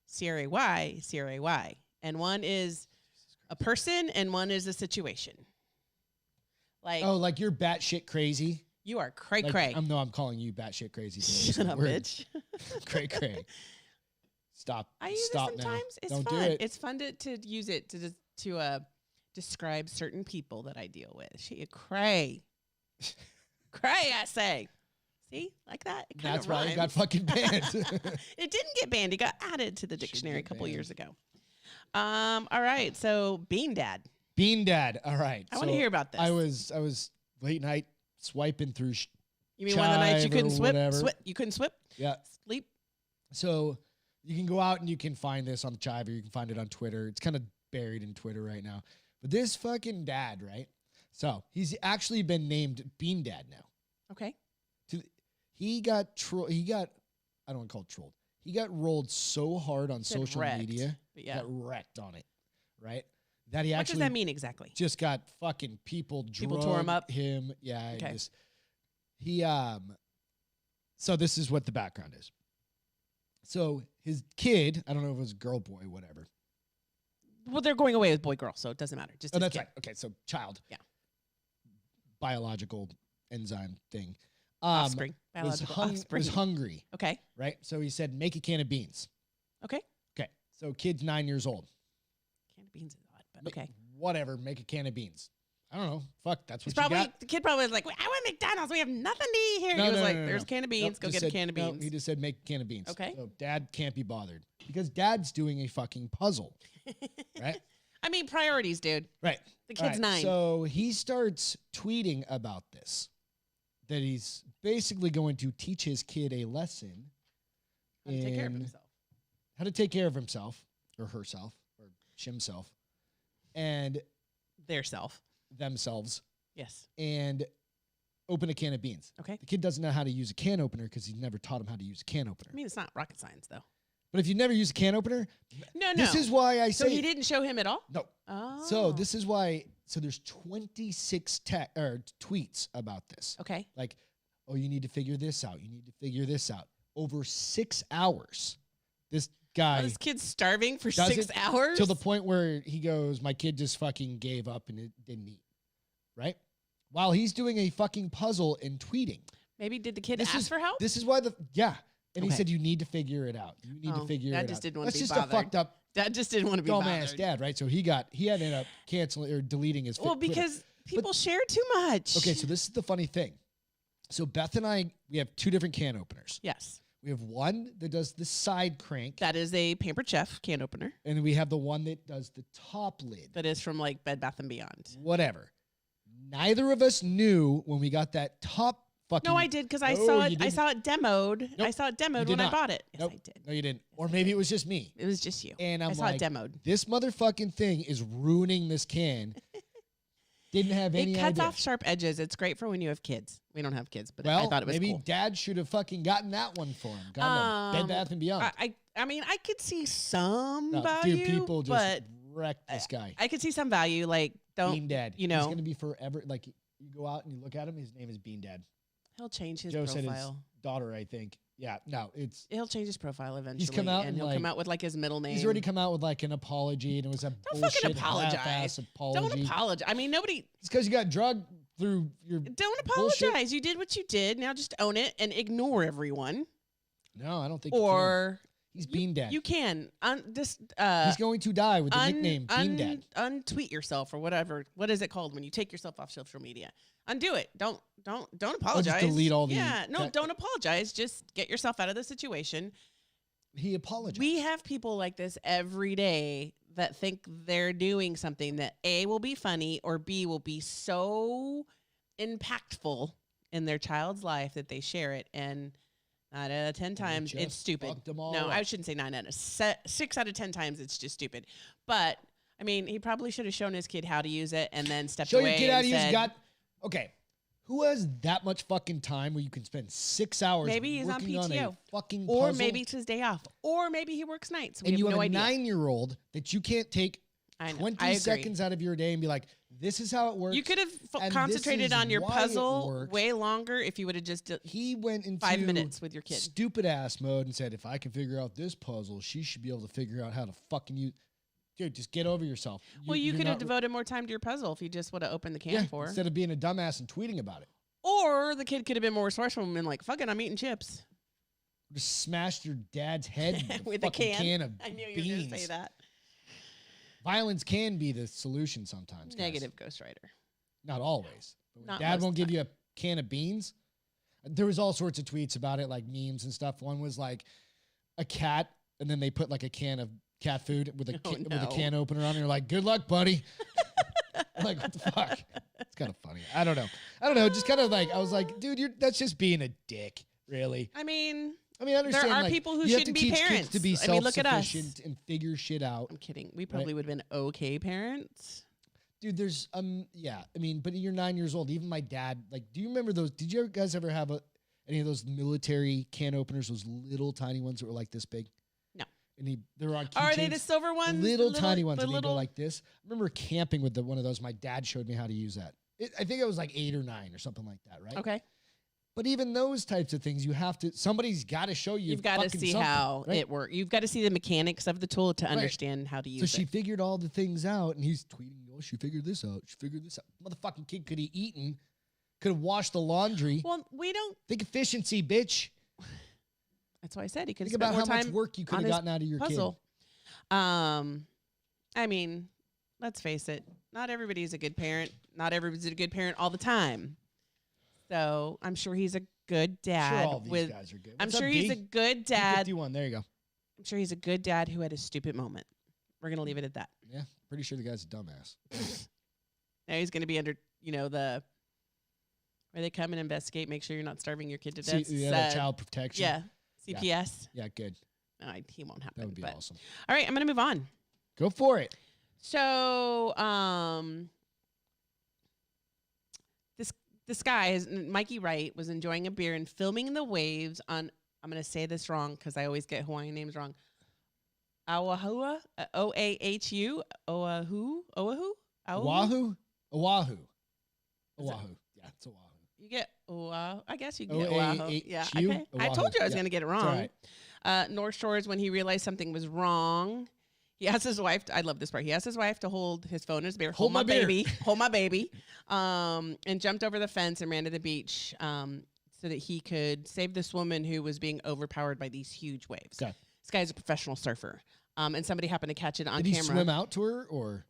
CRAY, CRAY, and one is a person and one is a situation. Like Oh, like you're batshit crazy. you are cray, Like, cray. I'm calling you batshit crazy. Shut up, bitch. Cray cray. Stop. I use Stop it now. sometimes. It's Don't fun. do it. It's fun to use it to describe certain people that I deal with. She cray, cray. I say, see, like that. It kinda That's why it rhymes. got fucking banned. It didn't get banned. It got added to the Should dictionary a get couple banned. years ago. All right. So Bean Dad. Bean Dad. All right. I want to hear about this. I was late night swiping through. You mean one of the nights you Chive or couldn't whatever. You couldn't swip? Yeah. Sleep? So you can go out and you can find this on the Chive, or you can find it on Twitter. It's kind of buried in Twitter right now. But this fucking dad, right? So he's actually been named Bean Dad now. Okay. He got I don't want to call it trolled. He got rolled so hard on Said social wrecked, media. But yeah. Got wrecked on it, right? That he What actually does that mean exactly? just got fucking people tore him up? him. Yeah. Okay. He so this is what the background is. So his kid, I don't know if it was girl, boy, whatever. Well, they're going away with boy girl, so it doesn't matter. Just Oh, his that's kid. right. Okay, so child. Yeah. Biological enzyme thing. Offspring. Was, Biological offspring. was hungry, Okay. right? So he said, make a can of beans. Okay. Okay. So kid's 9 years old. Can of beans is odd, but okay. Whatever, make a can of beans. I don't know. Fuck, that's He's what you probably got. the kid probably was like, "Wait, I want McDonald's. We have nothing to eat here." No, he was no, like, no, no, "There's no. a can of beans. Nope, Go just get a said- can of no, beans." he just said make a can of beans. Okay. So dad can't be bothered because dad's doing a fucking puzzle, right? I mean, priorities, dude. Right. The All kid's right, 9. So he starts tweeting about this, that he's basically going to teach his kid a lesson How to take care of in himself. how to take care of himself or herself or himself and Their self. themselves Yes. and open a can of beans. Okay. The kid doesn't know how to use a can opener because he's never taught him how to use a can opener. I mean, it's not rocket science, though. But if you never use a can opener, No, no. this is why I so say he didn't show him at all? no. Oh. So this is why. So there's 26 tweets about this. Okay. Like, oh, you need to figure this out. You need to figure this out. Over 6 hours, this guy. This kid's starving for does 6 hours? To the point where he goes, my kid just fucking gave up and it didn't eat. Right? While he's doing a fucking puzzle and tweeting. Maybe did the kid ask for help? This is why And he said, you need to figure it out. You need to figure it out. Dad just didn't want to be That's bothered. just a fucked up Dad just didn't want to be dumbass bothered. dad, right? So he ended up canceling or deleting his Well, because people share too much. Okay, so this is the funny thing. So Beth and I, we have 2 different can openers. Yes. We have one that does the side crank. That is a Pampered Chef can opener. And we have the one that does the top lid. That is from like Bed Bath & Beyond. Whatever. Neither of us knew when we got that top fucking... No, I did because I saw it. I saw it demoed. Nope, I saw it demoed when I bought it. Yes, nope. I did. No, you didn't. Or maybe it was just me. It was just you. And I saw it demoed. This motherfucking thing is ruining this can. Didn't have any idea. It cuts off sharp edges. It's great for when you have kids. We don't have kids, but well, I thought it was maybe cool. Dad should have fucking gotten that one for him. Gotten Bed Bath & Beyond. I mean, I could see some No, value, dude, people just but wrecked this guy. I could see some value. Like, don't, Bean Dad. you know. He's going to be forever. Like, you go out and you look at him, his name is Bean Dad. He'll change his Joe said his profile. daughter, I think. Yeah, no, it's... He'll change his profile eventually. He's come out and he'll come out with like his middle name. He's already come out with like an apology, and it was a Don't bullshit fucking apologize. half-ass apology. Don't apologize. I mean, nobody... It's because you got drugged through your... Don't apologize. You did what you did. Now just own it and ignore everyone. No, I don't think Or... He's Bean Dad. You can. He's going to die with the nickname Bean Dad. Untweet yourself or whatever. What is it called when you take yourself off social media? Undo it. Don't apologize. Just delete all the... Yeah, no, don't apologize. Just get yourself out of the situation. He apologized. We have people like this every day that think they're doing something that A, will be funny, or B, will be so impactful in their child's life that they share it. And 9 out of 10 times, it's stupid. No, I shouldn't say 9 out of 6 out of 10 times, it's just stupid. But, I mean, he probably should have shown his kid how to use it and then stepped away. Show your kid how to use it. Okay. Who has that much fucking time where you can spend 6 hours maybe he's working on PTO. on a fucking puzzle? Or maybe it's his day off. Or maybe he works nights. And you have no a idea. 9-year-old that you can't take 20 seconds out of your day and be like, this is how it works. You could have concentrated on your puzzle way longer if you would have just he went into 5 minutes with your kid. Stupid ass mode and said, if I can figure out this puzzle, she should be able to figure out how to fucking use... Dude, just get over yourself. Well, you could have devoted more time to your puzzle if you just would have opened the can for her. Instead of being a dumbass and tweeting about it. Or the kid could have been more resourceful and been like, fuck it, I'm eating chips. Just smashed your dad's head with a a can of I knew you beans. were going to say that. Violence can be the solution sometimes. Negative Ghost Rider. Not always. But when Not Dad most won't give you a can of beans. There was all sorts of tweets about it, like memes and stuff. One was like a cat, and then they put like a can of cat food with a with a can opener on it. You're like, good luck, buddy. I'm like, what the fuck? It's kind of funny. I don't know. Just kind of like, I was like, dude, that's just being a dick, really. I mean, I understand. There are like, people who you have shouldn't to be teach parents. kids to be I mean, look at us. self-sufficient and figure shit out. I'm kidding. We probably would have been okay parents. Dude, there's yeah. I mean, but you're 9 years old. Even my dad, like, do you remember those? Did you guys ever have any of those military can openers? Those little tiny ones that were like this big. No. And they were on. Are they the silver ones? Little tiny ones. And they go like this. I remember camping with one of those. My dad showed me how to use that. I think it was like 8 or 9 or something like that, right? Okay. But even those types of things, you have to. Somebody's got to show you. You've got to see how it works. You've got to see the mechanics of the tool to understand how to use it. So she figured all the things out, and he's tweeting, "Oh, she figured this out. She figured this out." Motherfucking kid could have eaten, could have washed the laundry. Well, we don't think efficiency, bitch. That's why I said he could think about how much work you could have gotten out of your puzzle. I mean, let's face it. Not everybody's a good parent. Not everybody's a good parent all the time. So I'm sure he's a good dad. Sure, all these guys are good. I'm sure he's a good dad. 51. There you go. I'm sure he's a good dad who had a stupid moment. We're gonna leave it at that. Yeah, pretty sure the guy's a dumbass. Now he's gonna be under, where they come and investigate, make sure you're not starving your kid to death. Child protection. Yeah, CPS. Yeah, good. No, he won't happen. That would be awesome. All right, I'm gonna move on. Go for it. So, this guy, Mikey Wright, was enjoying a beer and filming the waves on, I'm going to say this wrong because I always get Hawaiian names wrong. Oahu? O-A-H-U? Oahu? Oahu? Oahu? Oahu. Oahu. Yeah, it's Oahu. You get Oahu. I guess you can get Oahu. Yeah, okay. I told you I was going to get it wrong. North Shores, when he realized something was wrong, he asked his wife. I love this part. He asked his wife to hold his phone in his beer. Hold my baby. Hold my baby. And jumped over the fence and ran to the beach so that he could save this woman who was being overpowered by these huge waves. Okay. This guy's a professional surfer. And somebody happened to catch it on camera. Did he camera. swim out to her or?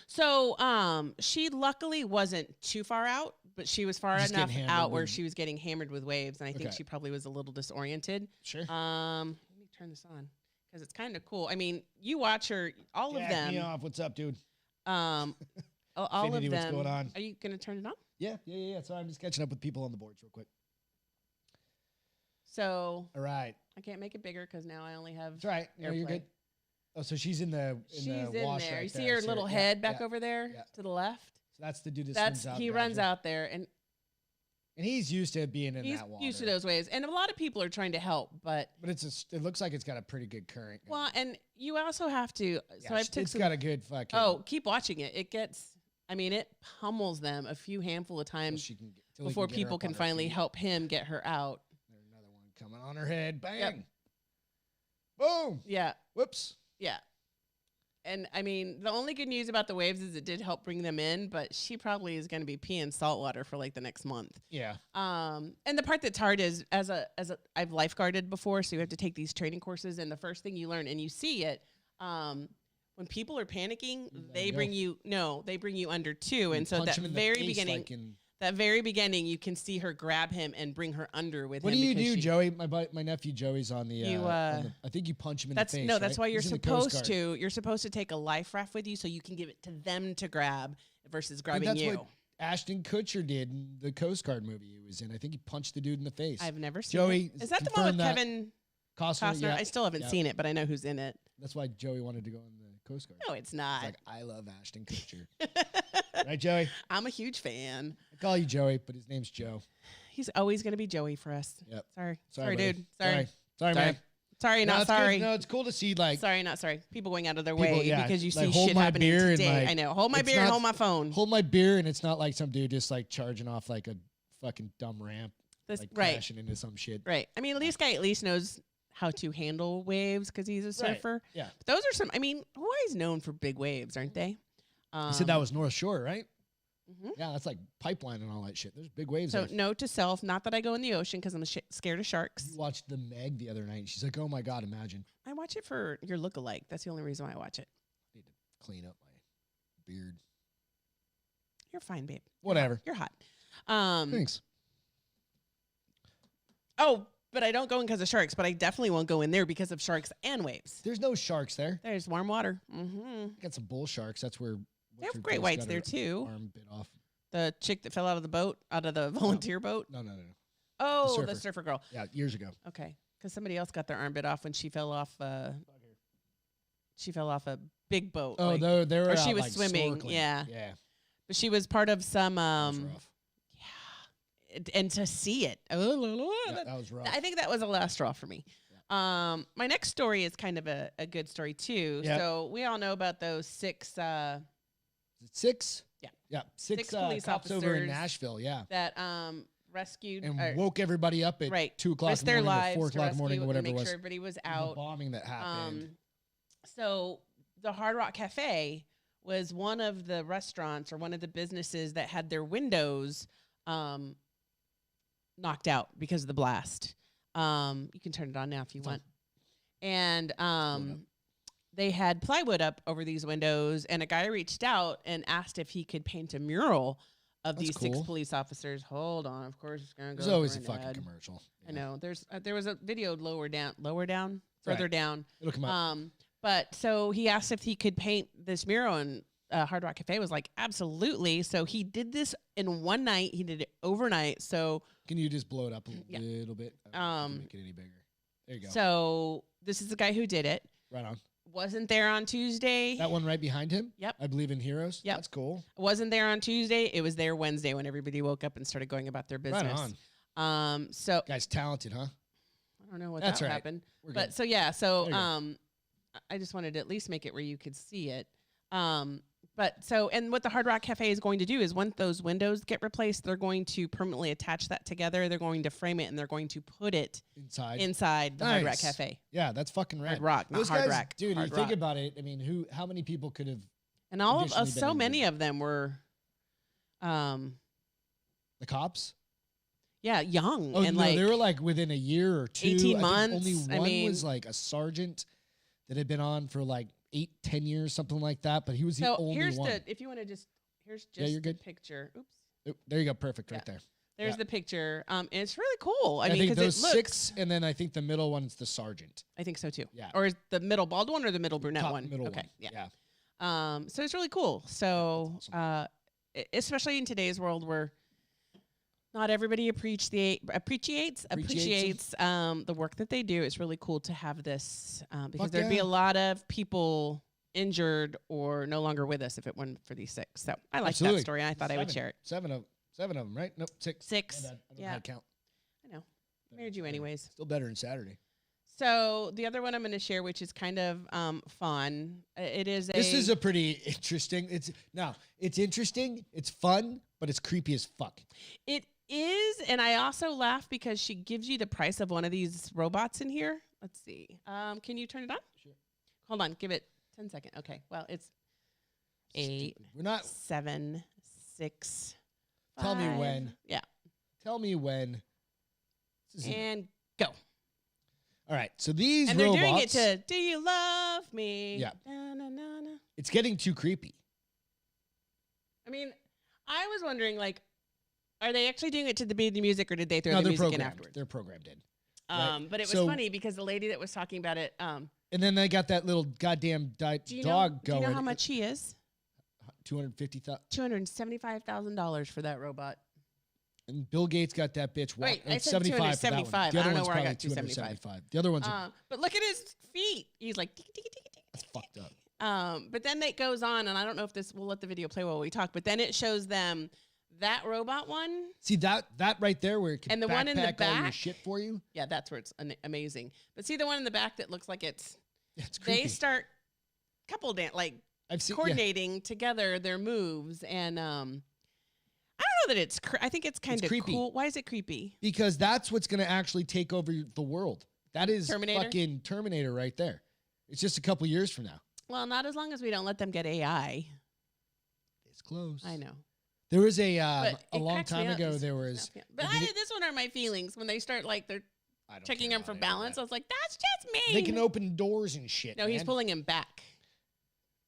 So she luckily wasn't too far out, but she was far enough out where she was getting hammered with waves, and I think she probably was a little disoriented. Sure. Let me turn this on because it's kind of cool. I mean, you watch her, all of them. Me off. What's up, dude? All of them. What's going on? Are you gonna turn it on? Yeah. So I'm just catching up with people on the boards real quick. So. All right. I can't make it bigger because now I only have. That's right. No, you're good. Oh, so she's in the wash there. Right you see her little head back over there to the left? So that's the dude that swims out. He runs out there, and he's used to being in that water. He's used to those waves, and a lot of people are trying to help, but it looks like it's got a pretty good current. Well, and you also have to. So it's got a good fucking. Oh, keep watching it. It gets. I mean, it pummels them a handful of times before people can finally help him get her out. There's another one coming on her head. Bang. Yep. Boom. Yeah. Whoops. Yeah. And I mean, the only good news about the waves is it did help bring them in, but she probably is going to be peeing salt water for like the next month. Yeah. And the part that's hard is as I've lifeguarded before, so you have to take these training courses, and the first thing you learn, and you see it, when people are panicking, they bring you under too, and so that very beginning, you can see her grab him and bring her under with him. What do you do, Joey? My nephew Joey's on the. I think you punch him in the face. No, that's why you're supposed to. You're supposed to take a life raft with you, so you can give it to them to grab versus grabbing you. What Ashton Kutcher did in the Coast Guard movie he was in. I think he punched the dude in the face. I've never seen Joey. Is that the one with Kevin Costner? Yeah. I still haven't seen it, but I know who's in it. That's why Joey wanted to go in the Coast Guard. No, it's not. It's like, I love Ashton Kutcher. Right, Joey? I'm a huge fan. I call you Joey, but his name's Joe. He's always going to be Joey for us. Yep. Sorry, dude. Sorry, man. Sorry, not sorry. No, it's cool to see Sorry, not sorry. People going out of their way because you see hold shit my happening beer today. and I know. Hold my beer and hold my phone. Hold my beer, and it's not like some dude just like charging off like a fucking dumb ramp, crashing into some shit. Right. I mean, this guy at least knows how to handle waves because he's a surfer. Right. Yeah. But those are Hawaii's known for big waves, aren't they? You said that was North Shore, right? Mm-hmm. Yeah, that's like pipeline and all that shit. There's big waves. So note to self, not that I go in the ocean because I'm scared of sharks. You watched The Meg the other night. And she's like, "Oh my god, imagine." I watch it for your look-alike. That's the only reason why I watch it. I need to clean up my beard. You're fine, babe. Whatever. You're hot. Thanks. Oh, but I don't go in because of sharks. But I definitely won't go in there because of sharks and waves. There's no sharks there. There's warm water. Mm-hmm. Got some bull sharks. That's where. They have great whites there too. Arm bit off. The chick that fell out of the boat, out of the volunteer boat. No. Oh, the surfer girl. Yeah, years ago. Okay, because somebody else got their arm bit off when she fell off. She fell off a big boat. Oh, they were. Or she was swimming. Snorkeling. Yeah. Yeah. But she was part of some. That was rough. Yeah, and to see it, that was rough. I think that was a last straw for me. Yeah. My next story is kind of a good story too. Yep. So we all know about those six. Six? Yeah. Yeah. Six police cops officers over in Nashville, yeah. That rescued and woke everybody up at 2 o'clock in the morning or 4 o'clock in the morning or whatever it was. Make sure everybody was out. The bombing that happened. So the Hard Rock Cafe was one of the restaurants or one of the businesses that had their windows knocked out because of the blast. You can turn it on now if you want. And they had plywood up over these windows, and a guy reached out and asked if he could paint a mural of these 6 police officers. Hold on, of course it's gonna go. There's always a fucking commercial. Yeah. I know. There was a video further down. It'll come up. But so he asked if he could paint this mural, and Hard Rock Cafe was like, absolutely. So he did this in one night. He did it overnight. So can you just blow it up a little bit? Make it any bigger. There you go. So this is the guy who did it. Right on. Wasn't there on Tuesday. That one right behind him? Yep. I Believe in Heroes? Yep. That's cool. Wasn't there on Tuesday. It was there Wednesday when everybody woke up and started going about their business. Right on. So guy's talented, huh? I don't know what That's that right. happened. We're but good. so yeah, so I just wanted to at least make it where you could see it. But and what the Hard Rock Cafe is going to do is once those windows get replaced, they're going to permanently attach that together. They're going to frame it and they're going to put it inside the Hard Rock Cafe. Yeah, that's fucking rad. Hard Rock, not Those Hard guys, Rock. dude, Hard you think Rock. about it. I mean, how many people could have? And all of traditionally us, been so in many good- of them were, The cops? yeah, young Oh and no, like they were like within a year or two. 18 I think months. Only I one mean- was like a sergeant that had been on for like 8-10 years, something like that. But he was the so only here's one. if you want to here's Yeah, you're the good. picture. Oops. Oh, there you go, perfect, right Yeah. there. There's Yeah. the picture. And it's really cool. I I mean, think because those it looks. 6, and then I think the middle one's the sergeant. I think so too. Yeah. Or is the middle bald one or the middle brunette Top one? middle Okay. one. Yeah. Yeah. So it's really cool. So, That's especially in today's world where not everybody appreciates the work that they do. It's really cool to have this because Fuck there'd be yeah. a lot of people injured or no longer with us if it weren't for these 6. So I like Absolutely. that story, and I thought I would share it. 7 of them, right? Nope, 6. 6. My bad. I don't know Yeah, how to count. I know. Married you anyways. Still better than Saturday. So the other one I'm going to share, which is kind of fun. It is This is a pretty interesting. It's interesting. It's fun, but it's creepy as fuck. It is, and I also laugh because she gives you the price of one of these robots in here. Let's see. Can you turn it on? Sure. Hold on. Give it 10 seconds. Okay. Well, it's 8, We're not. 7, 6. Tell me 5. when. Yeah. Tell me when. This is- And go. all right. So these And they're robots. doing it to "Do You Love Me?" Yeah. Na, na, na, na. It's getting too creepy. I mean, I was wondering, like, are they actually doing it to the beat of the music, or did they throw No, the they're music in programmed. afterwards? They're programmed in. Right. But it was So- funny because the lady that was talking about it. And then they got that little goddamn Do you dog know? going. Do you know how much he is? 250,000. $275,000 for that robot. And Bill Gates got that bitch. Wait, I said 75 for that one. 275. The I other don't know one's where I probably got 275. The other ones are But look at his feet. He's like, tick, tick, tick, tick, that's fucked up. but then it goes on, and I don't know if we'll let the video play while we talk, but then it shows them that robot one. See that right there where it can And the one in the backpack all your back? shit for you. Yeah, that's where it's amazing. But see the one in the back that looks like it's It's creepy. they start couple dance, like I've seen coordinating together their moves, and I don't know that it's. I think it's kind of creepy. cool. Why is it creepy? because that's what's going to actually take over the world. That is Terminator? fucking Terminator right there. It's just a couple years from now. Well, not as long as we don't let them get AI. It's close. I know. There was a But a it long cracks me time up. ago. It's- There was yeah. But a I, video- this one are my feelings when they start like they're I don't checking care him for about any of balance. that. I was like, that's just me. They can open doors and shit. No, he's man. pulling him back.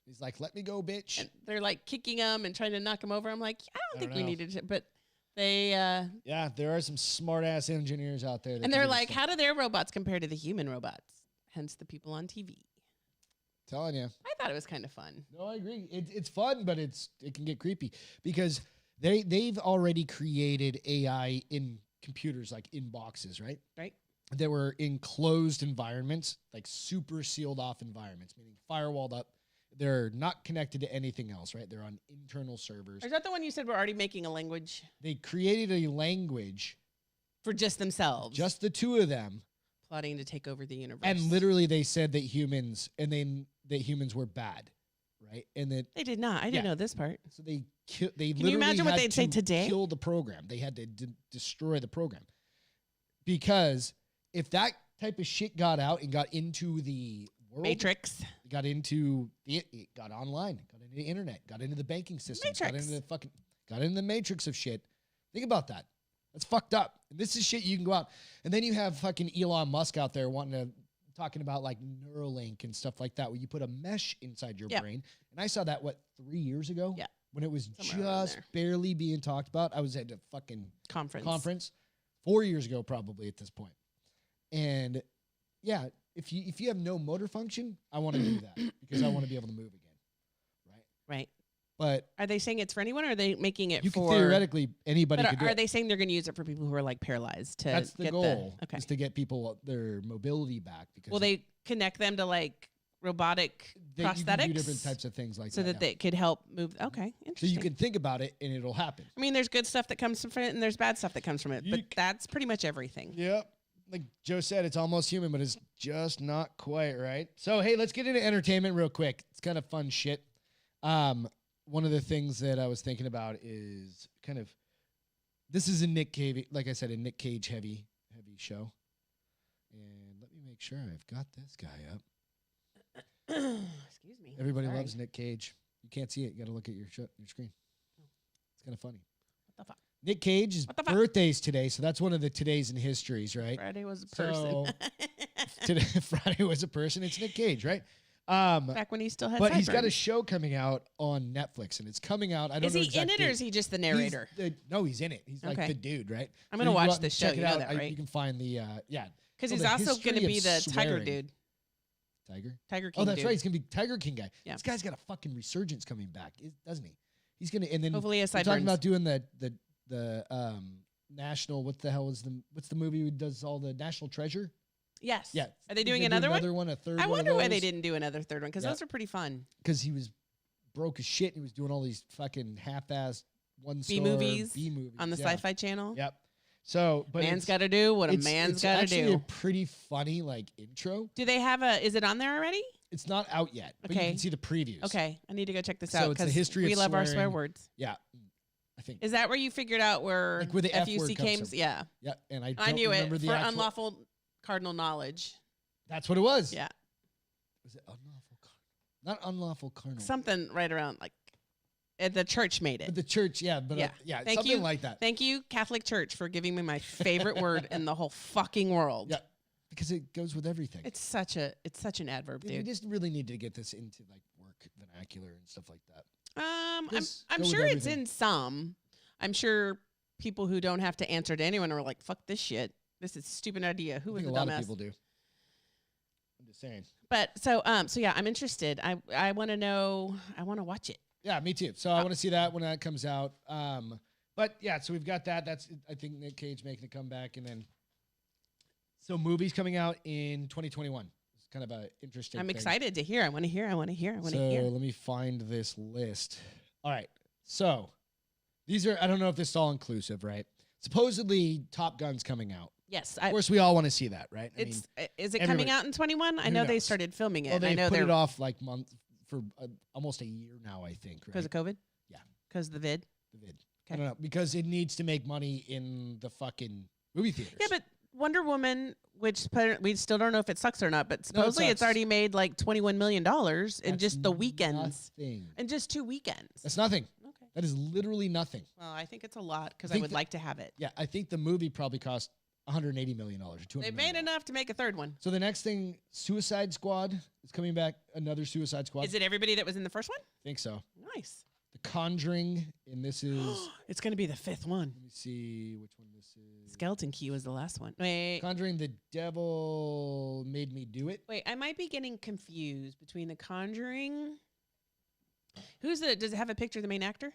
He's like, "Let me go, bitch." And they're like kicking him and trying to knock him over. I'm like, I don't think we know. needed to. But they, Yeah, there are some smart ass engineers out there. That and can they're do this like, stuff. how do their robots compare to the human robots? Hence the people on TV. Telling you. I thought it was kind of fun. No, I agree. It's fun, but it can get creepy because they've already created AI in computers, like in boxes, right? Right. That were in closed environments, like super sealed off environments, meaning firewalled up. They're not connected to anything else, right? They're on internal servers. Is that the one you said we're already making a language They created a language, for just themselves? just the two of them, plotting to take over the universe. and literally they said that humans were bad, right? And that They did not. I didn't Yeah. know this part. so they literally Can you imagine what had they'd say to today? Kill the program. They had to destroy the program because if that type of shit got out and got into the world, Matrix. got into it got online, got into the internet, got into the banking system, got Matrix. into the matrix of shit. Think about that. That's fucked up. And this is shit you can go out. And then you have fucking Elon Musk out there talking about like Neuralink and stuff like that, where you put a mesh inside your Yeah. brain. And I saw that 3 years ago? Yeah. When it was Somewhere around just there. barely being talked about. I was at a fucking Conference. 4 years ago, probably at this point. And yeah, if you have no motor function, I want to do that because I want to be able to move again. Right. Right. But Are they saying it's for anyone, or are they making it you for? can theoretically anybody But could do are it. they saying they're going to use it for people who are like paralyzed to That's the get goal. okay. Is to get people their mobility back because Will they connect them to like robotic you can prosthetics do different types of things like so that yeah. they could help move? Okay, So interesting. you can think about it and it'll happen. I mean, there's good stuff that comes from it, and there's bad stuff that comes from it. But Yeek. that's pretty much everything. Yep. Like Joe said, it's almost human, but it's just not quite right. So hey, let's get into entertainment real quick. It's kind of fun shit. one of the things that I was thinking about is kind of, this is a Nick Cage, like I said, a Nick Cage heavy show. And let me make sure I've got this guy up. Excuse me. Everybody Sorry. loves Nick Cage. You can't see it. You got to look at your screen. It's kind of funny. What the fuck? Nick Cage's What the fuck? birthday's today, so that's one of the todays in histories, right? Friday was a person. So today, Friday was a person. It's Nick Cage, right? Back when he still had But he's got a sideburns. show coming out on Netflix, and it's coming out. I don't Is know he in exact it, or date. is he just the narrator? No, he's in it. He's like Okay. the dude, right? I'm So gonna you can go watch out and this show. check it You know out. that, right? You can find the yeah. Because Oh, he's the also history going to of be the Tiger swearing. dude. Tiger King Oh, that's dude. right. He's gonna be Tiger King guy. Yeah. This guy's got a fucking resurgence coming back, doesn't he? He's gonna, and then Hopefully he has we're talking sideburns. about doing the national. What the hell is what's the movie who does all the National Treasure? Yes. Yeah. Are they doing do another one? Another one, a third. I one of wonder why they those? didn't do another third one, because Yeah. those are pretty fun. Because he was broke as shit and he was doing all these fucking half-assed one-star B-movies B-movies on the yeah. Sci-Fi Channel. Yep. So, but Man's it's- got to do what a it's- man's it's got to actually a do. pretty funny like intro. Do they have a? Is it on there already? It's not out yet, but you Okay. can see the previews. Okay, I need to go check this So out it's the because history of we love our swear swearing. words. Yeah, I think. Is that where you figured out where Like where the F word FUC comes came? from. Yeah, Yeah, and I I don't knew it remember for the actual. unlawful cardinal knowledge. That's what it was. Yeah, Was it unlawful? Not unlawful carnal. something right around like the church made it. But the church, yeah, but Yeah. yeah, Thank something you. like that. Thank you, Catholic Church, for giving me my favorite word in the whole fucking world. Yeah, because it goes with everything. It's such an adverb, We dude. just really need to get this into like work vernacular and stuff like that. I'm Just I'm go with sure it's everything. in some. I'm sure people who don't have to answer to anyone are like, "Fuck this shit. This is a stupid idea. Who I was think the a lot dumbass?" of people do. I'm just saying. But so yeah, I'm interested. I want to know. I want to watch it. Yeah, me too. So I want to see that when that comes out. But yeah, so we've got that. That's I think Nick Cage making a comeback, and then so movies coming out in 2021. It's kind of a interesting. I'm thing. excited to hear. I want to hear. I want to hear. I want to So hear. let me find this list. All right. So these are, I don't know if this is all inclusive, right? Supposedly Top Gun's coming out. Yes, Of course, we all want to see that, right? is it everybody- coming out in 21? I Who know they knows? started filming it. Well, and I they know put they're it off like for almost a year now, I think, right? because of COVID. Yeah. Because of the vid. The vid. I Okay. don't know, because it needs to make money in the fucking movie theaters. Yeah, but Wonder Woman, which we still don't know if it sucks or not, but supposedly it's sucks. already made like $21 million in That's just the weekends. Nothing. In just 2 weekends. That's nothing. Okay. That is literally nothing. Well, I think it's a lot because I think would like to have it. Yeah, I think the movie probably cost $180 million or $200 They've million. made enough to make a third one. So the next thing, Suicide Squad is coming back. Another Suicide Squad. Is it everybody that was in the first one? I think so. Nice. The Conjuring, and this is. It's going to be the 5th one. Let me see which one this is. Skeleton Key was the last one. Wait, Conjuring, The Devil Made Me Do It. I might be getting confused between The Conjuring. Does it have a picture of the main actor?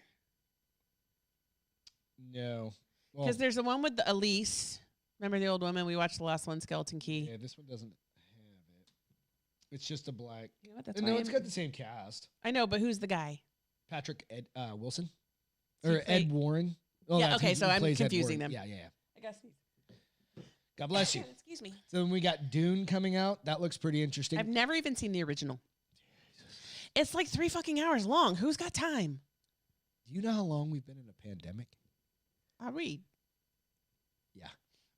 No. Well, Because there's the one with the Elise. Remember the old woman? We watched the last one, Skeleton Key. yeah, this one doesn't have it. It's just a black. You know what? That's No, why it's I'm- got the same cast. I know, but who's the guy? Patrick Wilson Does he or play- Ed Warren. Oh, Yeah, that's- okay, he so I'm plays Ed confusing Warren. them. Yeah. I guess. God bless you. Excuse me. So then we got Dune coming out. That looks pretty interesting. I've never even seen the original. It's like 3 fucking hours long. Who's got time? Do you know how long we've been in a pandemic? I read. Yeah.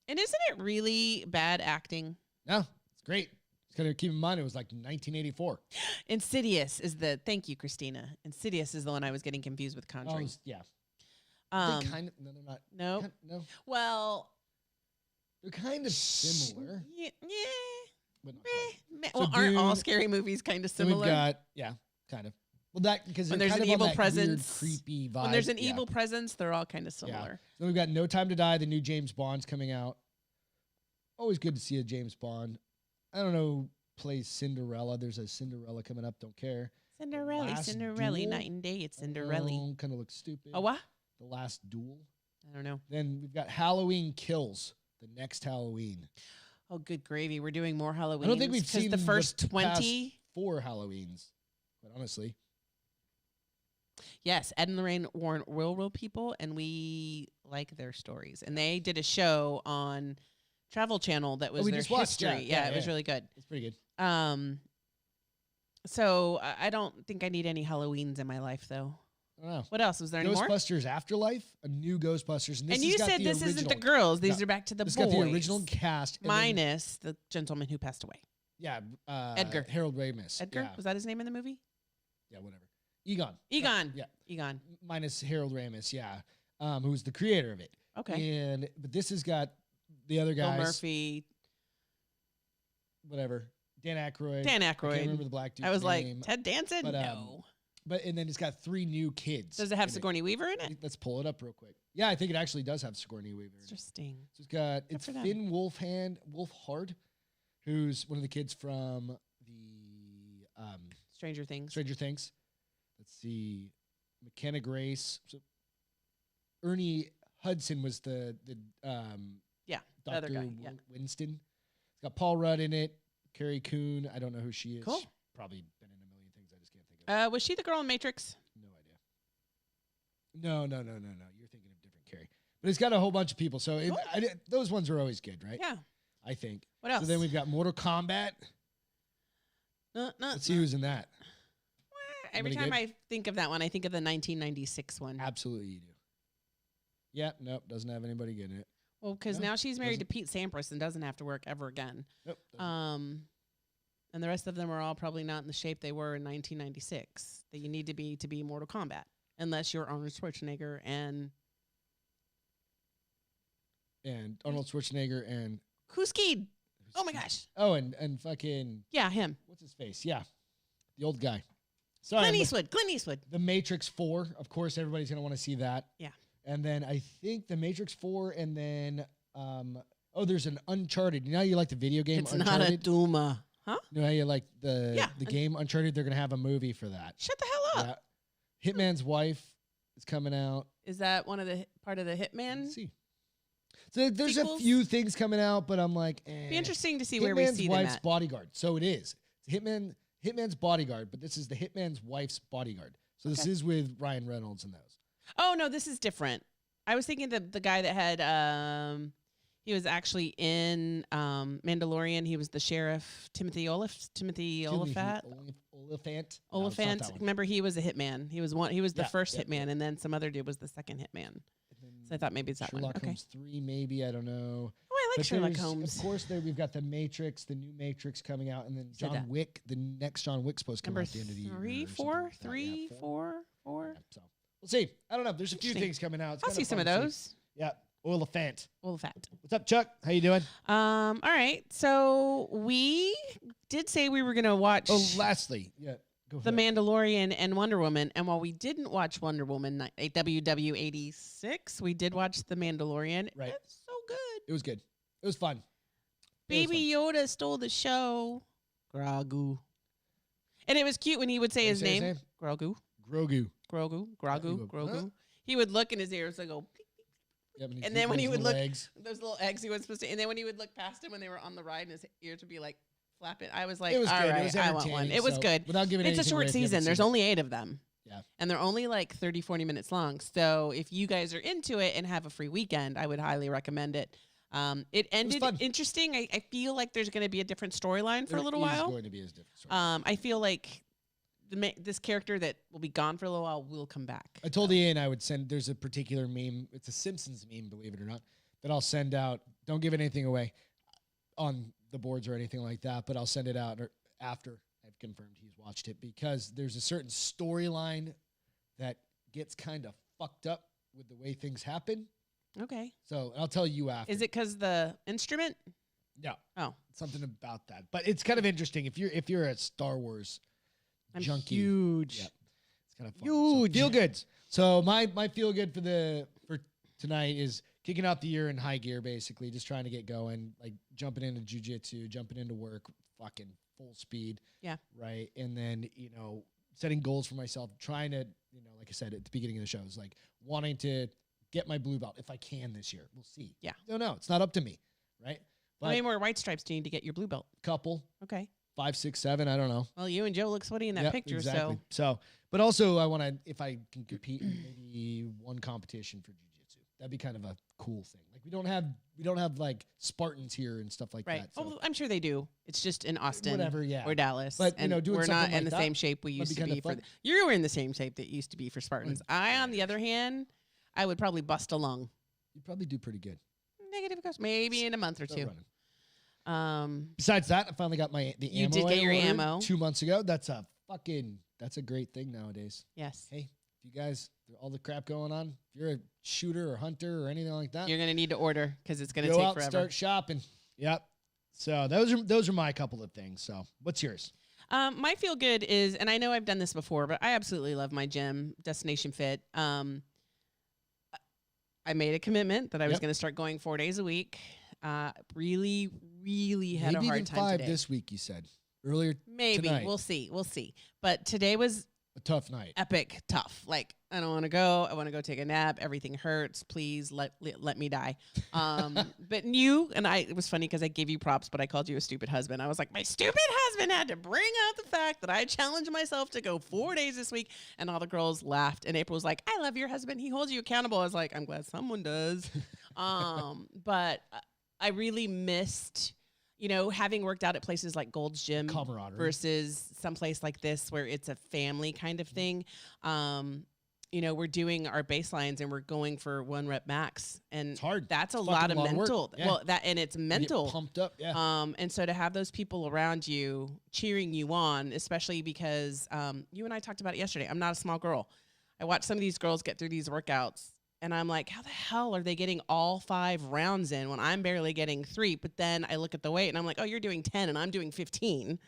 And isn't it really bad acting? No, it's great. Just gotta keep in mind it was like 1984. Insidious is the. Thank you, Christina. Insidious is the one I was getting confused with Conjuring. Yeah. Um, They kind of no, they're not. no. No, well, they're kind of similar. yeah, But not quite. meh. So Well, aren't all Dune- scary movies kind of So we've similar? got kind of. Well, that because When they're there's kind an of on evil that weird, presence, creepy vibe. when there's an Yeah. evil presence, they're all kind of similar. So we've got No Time to Die, the new James Bond's coming out. Always good to see a James Bond. I don't know who plays Cinderella. There's a Cinderella coming up. Don't care. Cinderella, Last Cinderella, Duel? night and day. It's Cinderella. Kind of looks stupid. Oh, what? The Last Duel. I don't know. Then we've got Halloween Kills, the next Halloween. Oh, good gravy. We're doing more Halloween. I don't think we've seen the first past 20. 4 Halloweens, quite honestly. Yes, Ed and Lorraine Warren real people, and we like their stories. And they did a show on Travel Channel that was we their just watched, yeah, history. yeah, It was yeah. really good. It's pretty good. So I don't think I need any Halloweens in my life, though. I don't know. What else? Was there any more? Ghostbusters Afterlife, a new Ghostbusters. And, this And has you got said the this isn't the original- girls. These No. are back to the It's boys. got the original cast. and then- Minus the gentleman who passed away. yeah. Edgar. Harold Ramis. Edgar? Yeah. Was that his name in the movie? Yeah, whatever. Egon. Egon. Yeah. Egon. Minus Harold Ramis, yeah. Who's the creator of it. Okay. But this has got the other Bill guys. Murphy. Whatever. Dan Aykroyd. Dan I can't Aykroyd. remember the black dude's I was name. like, Ted Danson? But, No. and then it's got 3 new kids. Does it have in Sigourney Weaver in it? Let's pull it up real quick. Yeah, I think it actually does have Sigourney Weaver. In it. Interesting. So it's for them. Finn Wolfhard, who's one of the kids from the Stranger Things. Stranger Things. Let's see, McKenna Grace. So Ernie Hudson was the Yeah, the Dr. other guy. Yeah. Winston. It's got Paul Rudd in it. Carrie Coon. I don't know who she is. Cool. She's probably been in a million things. I just can't think of it. Was she the girl in Matrix? No idea. No. You're thinking of different Carrie. But it's got a whole bunch of people. So Cool. those ones are always good, right? Yeah. I think. What else? So then we've got Mortal Kombat. Let's see who's in that. Every Anybody time good? I think of that one, I think of the 1996 one. Absolutely, you do. Yeah, nope, doesn't have anybody good in it. Well, because No, now she's married to doesn't. Pete Sampras and doesn't have to work ever again. Nope. doesn't. And the rest of them are all probably not in the shape they were in 1996 that you need to be Mortal Kombat, unless you're Arnold Schwarzenegger and And Arnold Schwarzenegger and who skied? Oh my gosh! oh, and fucking Yeah, him. what's his face? Yeah, the old guy. Sorry, Clint Eastwood. Clint Eastwood. The Matrix 4. Of course, everybody's gonna want to see that. Yeah. And then I think the Matrix 4, and then there's an Uncharted. You know how you like the video game It's Uncharted? not a Duma, huh? You know how you like the Yeah, game Uncharted? They're gonna have a movie for that. Shut the hell up. Yeah. Hitman's Wife is coming out. Is that one of the part of the Hitman? Let's see. So there's Sequels? a few things coming out, but I'm like, Be interesting to see where we Hitman's see them Wife's at. Bodyguard. So it is. It's Hitman's Bodyguard, but this is the Hitman's Wife's Bodyguard. So this Okay. is with Ryan Reynolds and those. Oh no, this is different. I was thinking the guy that had he was actually in Mandalorian. He was the sheriff, Timothy Oliphant. Oliphant. Oliphant. Remember, he was a hitman. He was one. He was the Yeah, first yeah, hitman, and then some other dude was the second hitman. So I thought maybe it's that Sherlock one. Okay. Holmes 3, maybe. I don't know. Oh, I like But Sherlock there's, Holmes. Of course, there we've got the Matrix, the new Matrix coming out, and then Said John that. Wick. The next John Wick's supposed to come Number out at the end of the year. three, or something four, like that. three, Yeah, four. Yeah, so we'll see. I don't know. There's a few Interesting. things coming out. It's I'll kinda see some fun of to see. those. Yeah. Oliphant. Oliphant. What's up, Chuck? How you doing? All right. So we did say we were gonna watch Oh, lastly, yeah, go for The it. Mandalorian and Wonder Woman, and while we didn't watch Wonder Woman WW86, we did watch The Mandalorian. Right. It's so good. It was good. It was fun. Baby Yoda stole the show. Grogu. And it was cute when he would say How his do you say name. his Grogu. Grogu. Grogu. you Grogu. go, Grogu. huh? He would look in his ears and go, Yep, And then when he would look- eggs. those little eggs he wasn't supposed to. And then when he would look past him when they were on the ride and his ears would be like flapping, I was like, It was all good. right, It was I want one. entertaining, It was so good. Without giving It's a anything short away if you haven't season. There's seen it. only 8 of them. Yeah. And they're only like 30, 40 minutes long. So if you guys are into it and have a free weekend, I would highly recommend it. It ended fun. interesting. I feel like there's going to be a different storyline for a little It is while. going to be a different story. I feel like this character that will be gone for a little while will come back. I told Ian I would send. There's a particular meme. It's a Simpsons meme, believe it or not, that I'll send out. Don't give anything away on the boards or anything like that, but I'll send it out after I've confirmed he's watched it, because there's a certain storyline that gets kind of fucked up with the way things happen. Okay. So I'll tell you after. Is it because the instrument? No. Oh. Something about that, but it's kind of interesting if you're a Star Wars I'm junkie. huge. Yep. It's kind of fun. So, Huge. feel goods. So my feel good for tonight is kicking out the year in high gear, basically, just trying to get going, like jumping into jujitsu, jumping into work, fucking full speed. Yeah. Right. And then, setting goals for myself, trying to, like I said at the beginning of the show, is like wanting to get my blue belt if I can this year. We'll see. Yeah. Don't know. It's not up to me. Right. How many more white stripes do you need to get your blue belt? Couple, Okay. 5, 6, 7. I don't know. Well, you and Joe look sweaty in that Yep, picture, exactly. So, but also I want to, if I can compete in maybe one competition for jiu-jitsu. That'd be kind of a cool thing. Like we don't have like Spartans here and stuff like Right. that. So. Oh, I'm sure they do. It's just in Austin, Whatever, yeah. or Dallas, But, and doing we're not something in like the that same shape we would used be to kinda be for. fun. You were in the same shape that used to be for Spartans. I, on the other hand, I would probably bust a lung. You probably do pretty good. Negative cost, maybe in a month or Start two. running. Besides that, I finally got the ammo. You did get I your ordered ammo. 2 months ago. That's a great thing nowadays. Yes. Hey, if you guys, all the crap going on, if you're a shooter or hunter or anything like that, You're gonna need to order because it's gonna go take out, forever. start shopping. Yep. So those are my couple of things. So what's yours? My feel good is, and I know I've done this before, but I absolutely love my gym, Destination Fit. I made a commitment that I was Yep. going to start going 4 days a week. Really, really had Maybe a hard even time 5 today. this week. You said earlier. Maybe tonight. we'll see. We'll see. But today was A tough night. epic tough. Like, I don't want to go. I want to go take a nap. Everything hurts. Please let me die. But it was funny because I gave you props, but I called you a stupid husband. I was like, my stupid husband had to bring out the fact that I challenged myself to go 4 days this week. And all the girls laughed. And April was like, I love your husband. He holds you accountable. I was like, I'm glad someone does. But I really missed, having worked out at places like Gold's Gym Camaraderie. versus someplace like this where it's a family kind of thing. We're doing our baselines and we're going for 1 rep max, and It's hard. That's a It's lot of fucking work. mental. Yeah. Well, and it's You get mental. pumped up. Yeah. And so to have those people around you cheering you on, especially because you and I talked about it yesterday. I'm not a small girl. I watch some of these girls get through these workouts, and I'm like, how the hell are they getting all 5 rounds in when I'm barely getting 3? But then I look at the weight, and I'm like, oh, you're doing 10, and I'm doing 15,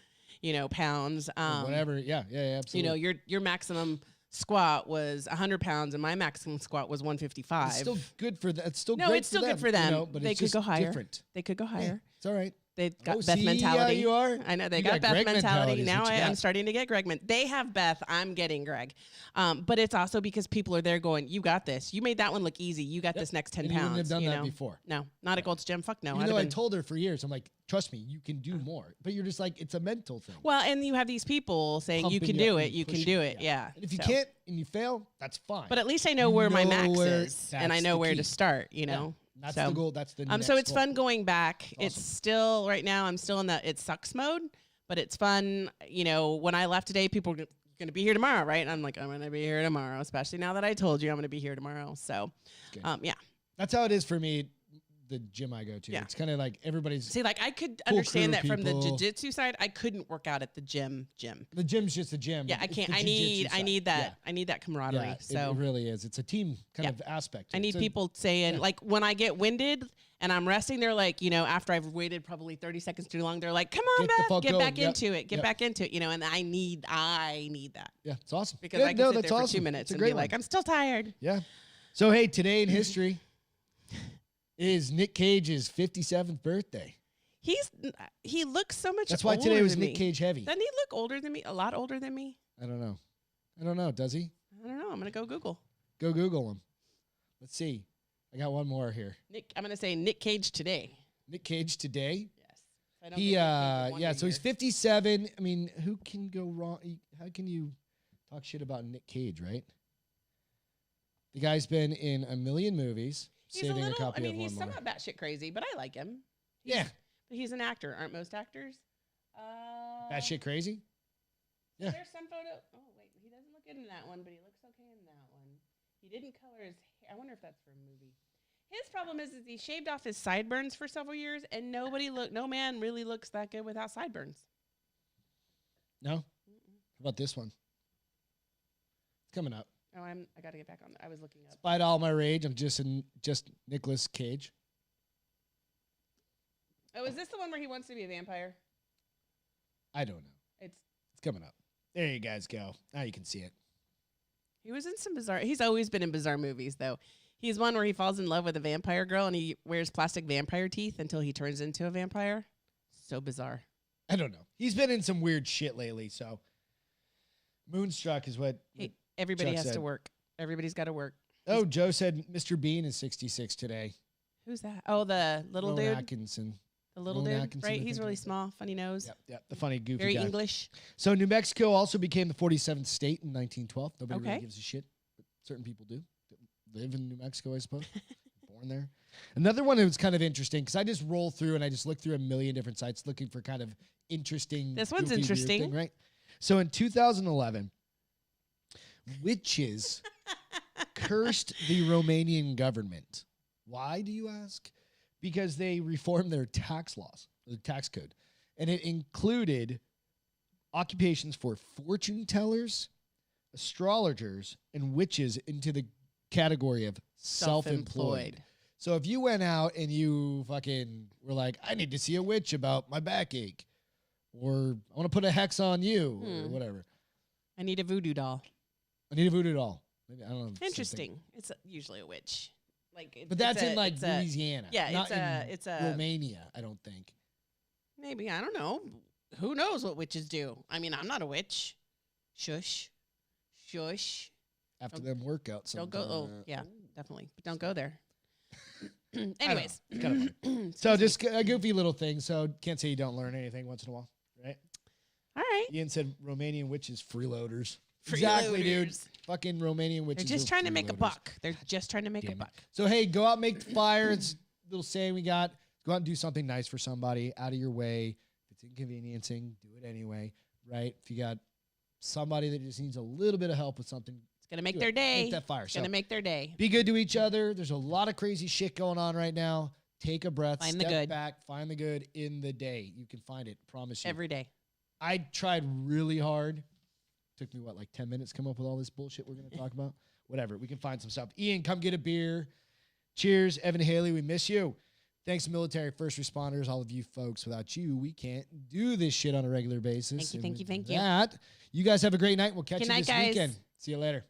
pounds. Or whatever. Yeah. Absolutely. Your maximum squat was 100 pounds, and my maximum squat was 155. It's still good for that. It's still No, great it's still for good for them. but They it's could just go higher. Different. They could go Yeah, higher. it's all right. They've got Oh, Beth see mentality. how you are? I know they You got Beth Greg mentality. is Now what you got. I'm starting to get Greg. They have Beth. I'm getting Greg. But it's also because people are there going, you got this. You made that one look easy. You got this next 10 And you pounds. wouldn't have done that know? before. No, not at Gold's Gym. Fuck no. Even I'd though have I been- told her for years, I'm like, trust me, you can do more. But you're just like, it's a mental thing. Well, and you have these people saying you Pumping can you do up it. and You can pushing do you, it. Yeah. And if you So- can't and you fail, that's fine. But at least I know where my max where- is, and I that's know the where key. to start. Yeah. That's So- the goal. That's the So next it's goal. fun going back. It's Awesome. still right now. I'm still in the it sucks mode, but it's fun. When I left today, people were going to be here tomorrow, right? And I'm like, I'm going to be here tomorrow, especially now that I told you I'm going to be here tomorrow. So, good. yeah. That's how it is for me. The gym I go to. Yeah. It's kind of like everybody's. See, like I could Cool understand crew that from the people. jiu-jitsu side. I couldn't work out at the gym. The gym's just a gym. Yeah, I It's can't. the I jiu-jitsu need side. that. I need that camaraderie. Yeah, So it really is. It's a team kind Yeah. of aspect. to I it. need So- people saying, yeah. like, when I get winded and I'm resting, they're like, after I've waited probably 30 seconds too long, they're like, come on, Get the Beth, fuck get going. back Yep. into it. Get Yep. back into it. And I need that Yeah, it's awesome. because Yeah, I can no, sit that's there for awesome. 2 minutes It's a and great be like, one. I'm still tired. Yeah. So hey, today in history is Nick Cage's 57th birthday. He looks so much That's why older today was than Nick me. Cage heavy. Doesn't he look older than me? A lot older than me? I don't know. Does he? I don't know. I'm going to go Google. Go Google him. Let's see. I got one more here. I'm going to say Nick Cage today. Nick Cage today. Yes. I don't think Nick Cage won Yeah, the so he's year. 57. I mean, who can go wrong? How can you talk shit about Nick Cage, right? The guy's been in a million movies, He's saving a a little, copy I mean, of he's one more. somewhat batshit crazy, but I like him. Yeah. But he's an actor. Aren't most actors? That shit crazy? Yeah. There's some photo. Oh, wait. He doesn't look good in that one, but he looks okay in that one. He didn't color his hair. I wonder if that's for a movie. His problem is he shaved off his sideburns for several years, and no man really looks that good without sideburns. No? How about this one? It's coming up. Oh, I got to get back on that. I was looking up. Despite all my rage, I'm just Nicolas Cage. Oh, is this the one where he wants to be a vampire? I don't know. It's coming up. There you guys go. Now you can see it. He was in some bizarre. He's always been in bizarre movies, though. He's one where he falls in love with a vampire girl and he wears plastic vampire teeth until he turns into a vampire. So bizarre. I don't know. He's been in some weird shit lately, so Moonstruck is what. Hey, everybody Chuck has said. to work. Everybody's got to work. Oh, Joe said Mr. Bean is 66 today. Who's that? Oh, the little Rowan dude. Atkinson. The little Rowan dude, Atkinson, right? I He's think really it is. small, funny nose. Yep. The funny, goofy Very guy. English. So New Mexico also became the 47th state in 1912. Nobody Okay. really gives a shit, but certain people do. live in New Mexico, I suppose. Born there. Another one that was kind of interesting because I just roll through and I just look through a million different sites looking for kind of interesting. This one's goofy, weird interesting. thing, right? So in 2011, witches cursed the Romanian government. Why, do you ask? Because they reformed their tax laws, the tax code. And it included occupations for fortune tellers, astrologers, and witches into the category of self-employed. So if you went out and you fucking were like, I need to see a witch about my backache, or I want to put a hex on you, or whatever. I need a voodoo doll. I need a voodoo doll. Maybe, I don't know. Interesting. It's usually a witch. But that's in like Louisiana. Yeah, not it's a Romania, I don't think. Maybe, I don't know. Who knows what witches do? I mean, I'm not a witch. Shush. Shush. After them workouts. Don't go. Oh, yeah, definitely. But don't go there. Anyways. It's kind of fun. So just a goofy little thing. So can't say you don't learn anything once in a while, right? All right. Ian said Romanian witches, freeloaders. Freeloaders. Exactly, dude. Fucking Romanian witches. They're just trying to make a buck. They're just trying to make a buck. So, hey, go out and make the fire. It's a little saying we got. Go out and do something nice for somebody out of your way. If it's inconveniencing, do it anyway, right? If you got somebody that just needs a little bit of help with something, it's going to make their day. Make that fire. It's going to make their day. Be good to each other. There's a lot of crazy shit going on right now. Take a breath. Find step the good. back. Find the good in the day. You can find it. Promise you. Every day. I tried really hard. Took me, like 10 minutes to come up with all this bullshit we're going to talk about? Whatever. We can find some stuff. Ian, come get a beer. Cheers. Evan Haley, we miss you. Thanks, military, first responders, all of you folks. Without you, we can't do this shit on a regular basis. Thank you. You guys have a great night. We'll catch you this weekend. See you later.